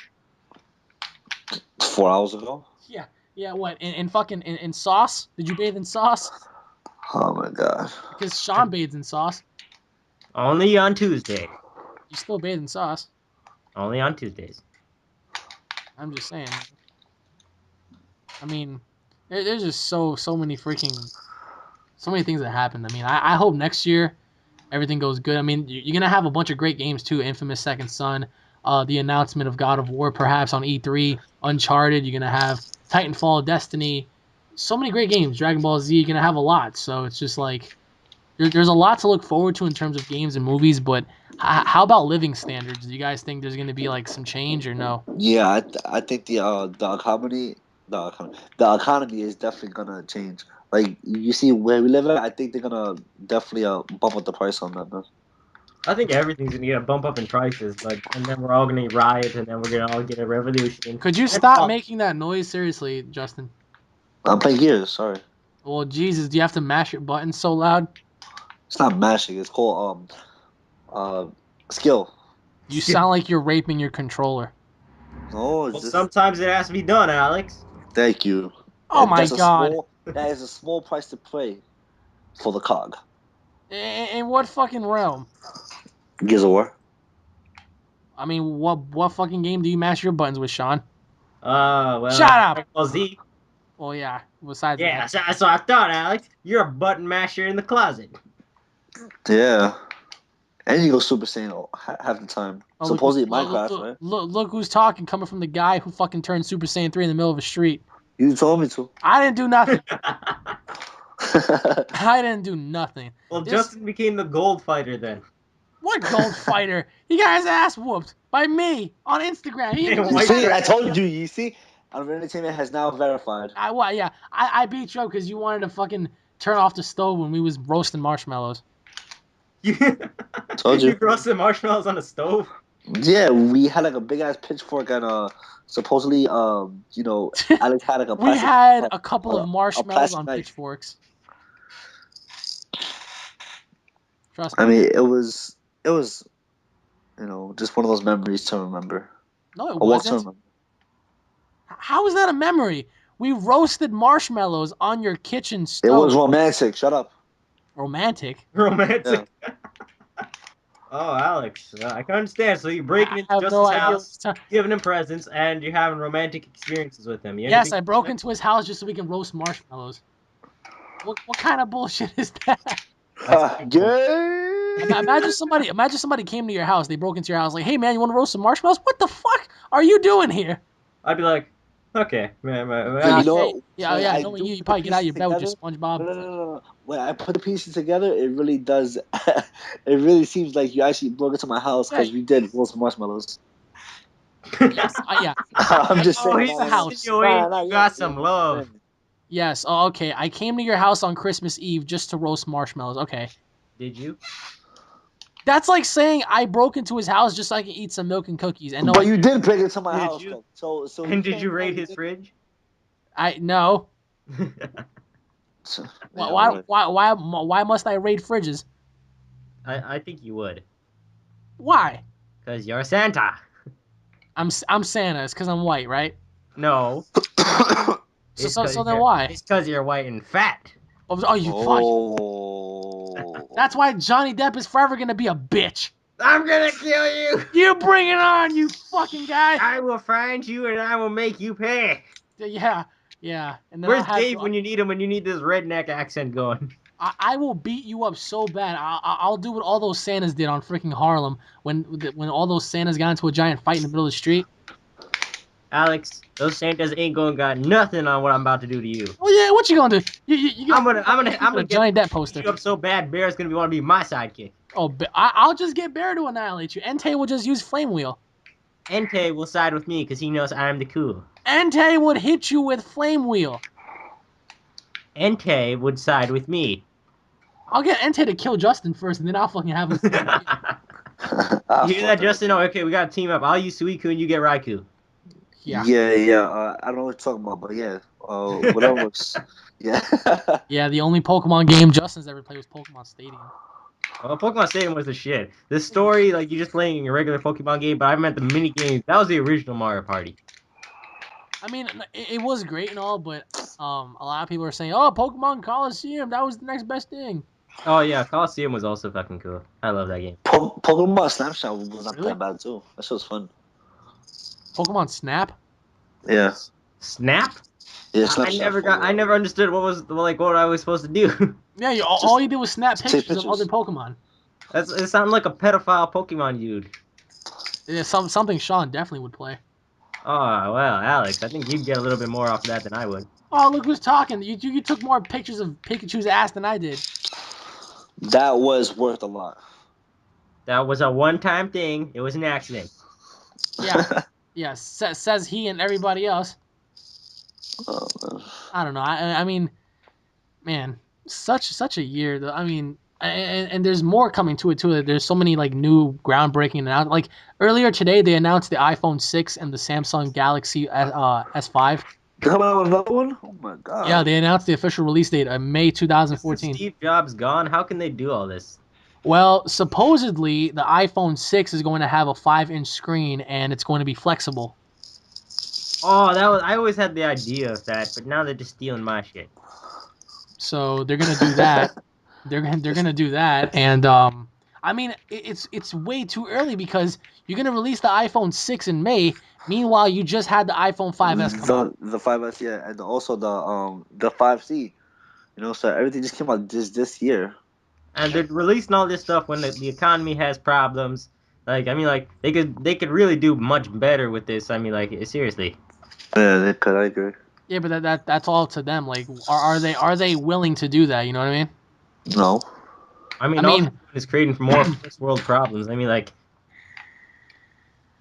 4 hours ago. Yeah, Yeah, what? In fucking in sauce? Did you bathe in sauce? Oh my god. Because Sean bathes in sauce. Only on Tuesday. You still bathe in sauce. Only on Tuesdays. I'm just saying. I mean, there's just so many freaking, so many things that happened. I mean, I hope next year everything goes good. I mean, you're gonna have a bunch of great games too. Infamous Second Son, the announcement of God of War perhaps on E3, Uncharted. You're gonna have Titanfall, Destiny. So many great games. Dragon Ball Z. You're gonna have a lot. So it's just like there's a lot to look forward to in terms of games and movies. But how about living standards? Do you guys think there's gonna be like some change or no? Yeah, I think the economy is definitely gonna change. Like you see where we live at, I think they're gonna definitely bump up the price on that. Man. I think everything's gonna get a bump up in prices, and then we're all gonna riot, and then we're gonna all get a revolution. Could you stop making that noise? Seriously, Justin. I'm playing Gears. Sorry, Well, Jesus, do you have to mash your buttons so loud? it's not mashing. It's called skill. You sound like you're raping your controller. No, it's Well, just sometimes it has to be done, Alex. thank you. Oh my That's god. that is a small price to pay for the cog. In what fucking realm? Gears of War. I mean, what fucking game do you mash your buttons with, Sean? Well. Shut up! Dragon Ball Z. Well, yeah. Besides Yeah, that. that's what I thought, Alex. You're a button masher in the closet. Yeah. And you go Super Saiyan half the time. Oh, Supposedly look, Minecraft, right? Look who's talking, coming from the guy who fucking turned Super Saiyan 3 in the middle of a street. You told me to. I didn't do nothing. I didn't do nothing. Well, Justin became the gold fighter then. What gold fighter? He got his ass whooped by me on Instagram. He even You see, I told you. You see, Unreal Entertainment has now verified. I beat you up because you wanted to fucking turn off the stove when we was roasting marshmallows. Told you. You roasted marshmallows on the stove? Yeah, we had like a big ass pitchfork and supposedly Alex had like a plastic. We had a couple of marshmallows on knife. pitchforks. Trust me. I mean, it was just one of those memories to remember. No, it wasn't. How is that a memory? We roasted marshmallows on your kitchen stove. It was romantic. Shut up. Romantic? Romantic. Yeah. Oh, Alex, I can understand. So you're breaking into Justin's house, giving him presents, and you're having romantic experiences with him. Yes, I broke into his house just so we can roast marshmallows. What kind of bullshit is that? Imagine somebody came to your house. They broke into your house like, "Hey man, you want to roast some marshmallows? What the fuck are you doing here?" I'd be like, "Okay, man." Yeah. Knowing you probably get out of your bed with your SpongeBob. No. When I put the pieces together, it really does. It really seems like you actually broke into my house because you did roast marshmallows. Yes, I'm just saying. He's the house. You got some love. Yes. Oh, okay. I came to your house on Christmas Eve just to roast marshmallows. Okay. Did you? That's like saying I broke into his house just so I can eat some milk and cookies. And but you did break into my house. So and did you raid his fridge? No. Why must I raid fridges? I think you would. Why? Because you're Santa. I'm Santa. It's because I'm white, right? No. So then why? It's because you're white and fat. Oh, you fuck. That's why Johnny Depp is forever gonna be a bitch. I'm gonna kill you. You bring it on, you fucking guy. I will find you and I will make you pay. Yeah. And then where's Dave when you need him? When you need this redneck accent going? I will beat you up so bad. I'll do what all those Santas did on freaking Harlem when all those Santas got into a giant fight in the middle of the street. Alex, those Santas ain't got nothing on what I'm about to do to you. Oh yeah, what you gonna do? I'm gonna Johnny Depp poster. You up so bad, Bear's gonna want to be my sidekick. Oh, I'll just get Bear to annihilate you. Entei will just use Flame Wheel. Entei will side with me because he knows I'm the cool. Entei would hit you with Flame Wheel. Entei would side with me. I'll get Entei to kill Justin first, and then I'll fucking have him. You hear that, Justin? Oh, okay, we gotta team up. I'll use Suiku and you get Raikou. Yeah. I don't know what you're talking about, but yeah. Whatever works. Yeah. Yeah, the only Pokemon game Justin's ever played was Pokemon Stadium. Well, Pokemon Stadium was the shit. The story, like, you're just playing a regular Pokemon game, but I meant the mini games. That was the original Mario Party. I mean, it was great and all, but a lot of people are saying, "Oh, Pokemon Coliseum, that was the next best thing." Oh yeah, Coliseum was also fucking cool. I love that game. Pokemon Snapshot was not Really? that bad too. That shit was fun. Pokemon Snap. Yeah. Snap? Yeah, I Snapshot. I never understood what I was supposed to do. Yeah, all you did was snap take pictures of other Pokemon. It sounded like a pedophile Pokemon dude. Yeah, something Sean definitely would play. Oh well, Alex, I think you'd get a little bit more off that than I would. Oh, look who's talking. You took more pictures of Pikachu's ass than I did. That was worth a lot. That was a one-time thing. It was an accident. Yeah, yeah. Says he and everybody else. Oh, man. I don't know. I mean, man, such a year. Though. I mean, and there's more coming to it too. There's so many like new groundbreaking announcements. Like earlier today, they announced the iPhone 6 and the Samsung Galaxy S5. Coming out with another one? Oh my god. Yeah, they announced the official release date of May Since 2014. Steve Jobs gone, how can they do all this? Well, supposedly the iPhone 6 is going to have a 5-inch screen and it's going to be flexible. Oh, I always had the idea of that, but now they're just stealing my shit. So they're gonna do that. they're gonna do that, and I mean it's way too early because you're gonna release the iPhone 6 in May. Meanwhile, you just had the iPhone 5S come out. The 5S, yeah, and also the 5C. You know, so everything just came out this year. And they're releasing all this stuff when the economy has problems. Like, I mean, like they could really do much better with this. I mean, like seriously. Yeah, they could. I agree. Yeah, but that's all to them. Like, are they willing to do that? You know what I mean? No. I mean, I all mean- they're doing is creating more first world problems. I mean, like,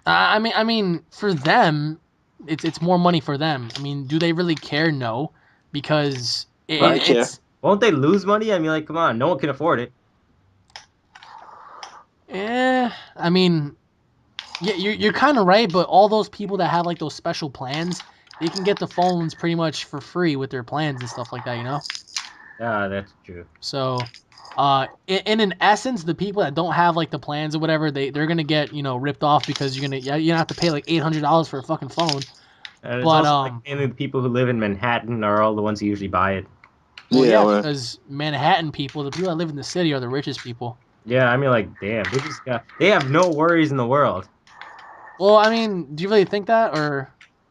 I mean, for them, it's more money for them. I mean, do they really care? No, because I care. it's won't they lose money? I mean, like, come on, no one can afford it. I mean, yeah, you're kind of right, but all those people that have like those special plans, they can get the phones pretty much for free with their plans and stuff like that, you know. Ah, that's true. So, in an essence, the people that don't have like the plans or whatever, they're gonna get ripped off because you're gonna have to pay like $800 for a fucking phone. And it's But also like mainly the people who live in Manhattan are all the ones who usually buy it. well, yeah, right. because Manhattan people, the people that live in the city, are the richest people. Yeah, I mean, like, damn, they have no worries in the world. Well, I mean, do you really think that, or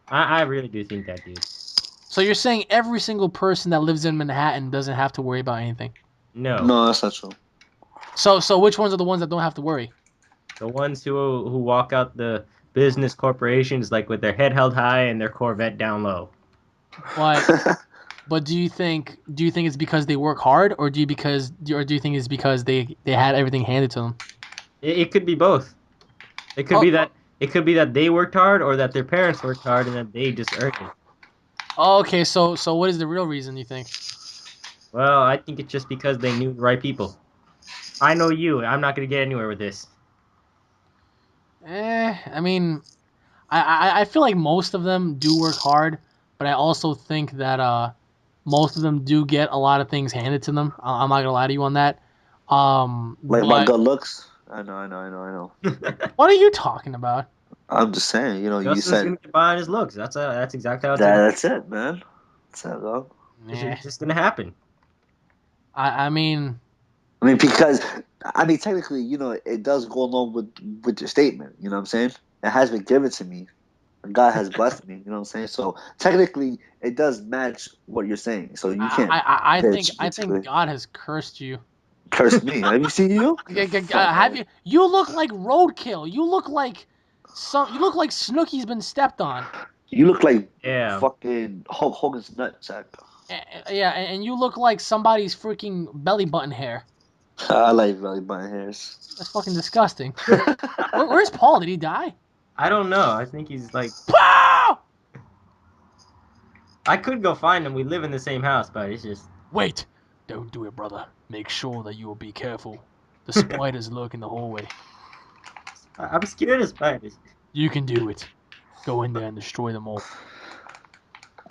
I really do think that, dude. so you're saying every single person that lives in Manhattan doesn't have to worry about anything? No, No, that's not true. So which ones are the ones that don't have to worry? the ones who walk out the business corporations like with their head held high and their Corvette down low. But do you think it's because they work hard, or do you think it's because they had everything handed to them? It could be both. It could be that they worked hard, or that their parents worked hard and that they just earned it. Oh, okay, so what is the real reason you think? Well, I think it's just because they knew the right people. I know you. I'm not gonna get anywhere with this. I mean, I feel like most of them do work hard, but I also think that most of them do get a lot of things handed to them. I'm not gonna lie to you on that. Like my But good looks. I know. what are you talking about? I'm just saying. You know, you Justin's said gonna get by on his looks. That's exactly how it's that's it, man. That's it, dog. Nah, just gonna happen. I mean, I mean, because technically, you know, it does go along with your statement. You know what I'm saying? It has been given to me. God has blessed me. You know what I'm saying? So technically, it does match what you're saying. So you can't. I bitch, think basically. God has cursed you. Curse me. Have you seen you? Have you? You look like roadkill. You look like Snooky's been stepped on. You look like Yeah. fucking Hulk Hogan's nutsack. Yeah, and you look like somebody's freaking belly button hair. I like belly button hairs. That's fucking disgusting. Where's Paul? Did he die? I don't know. I think he's like. Paul! I could go find him. We live in the same house, but it's just. Wait! Don't do it, brother. Make sure that you will be careful. The spiders lurk in the hallway. I'm scared of spiders. You can do it. Go in there and destroy them all.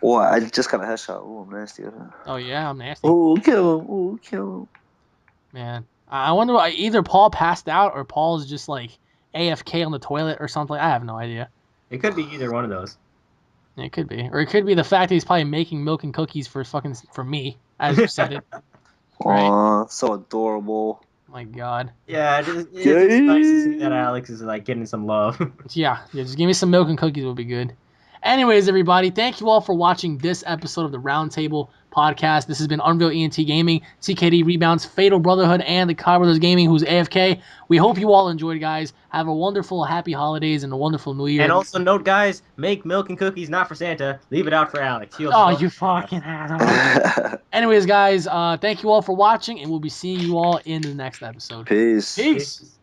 Oh, I just got a headshot. Oh, I'm nasty. Oh yeah, I'm nasty. Oh, kill him. Oh, kill him. Man, I wonder why either Paul passed out or Paul's just like AFK on the toilet or something. I have no idea. It could be either one of those. It could be, or it could be the fact that he's probably making milk and cookies for me, as you said it. Right. Aw, so adorable. My God. Yeah, it's just nice to see that Alex is like getting some love. Yeah, just give me some milk and cookies will be good. Anyways, everybody, thank you all for watching this episode of the Roundtable Podcast. This has been Unreal ENT Gaming, CKD Rebounds, Fatal Brotherhood, and the Cobb Brothers Gaming, who's AFK. We hope you all enjoyed, guys. Have a wonderful, happy holidays and a wonderful New Year. And also note, guys, make milk and cookies not for Santa. Leave it out for Alex. Oh, you fucking asshole. Anyways, guys, thank you all for watching, and we'll be seeing you all in the next episode. Peace. Peace.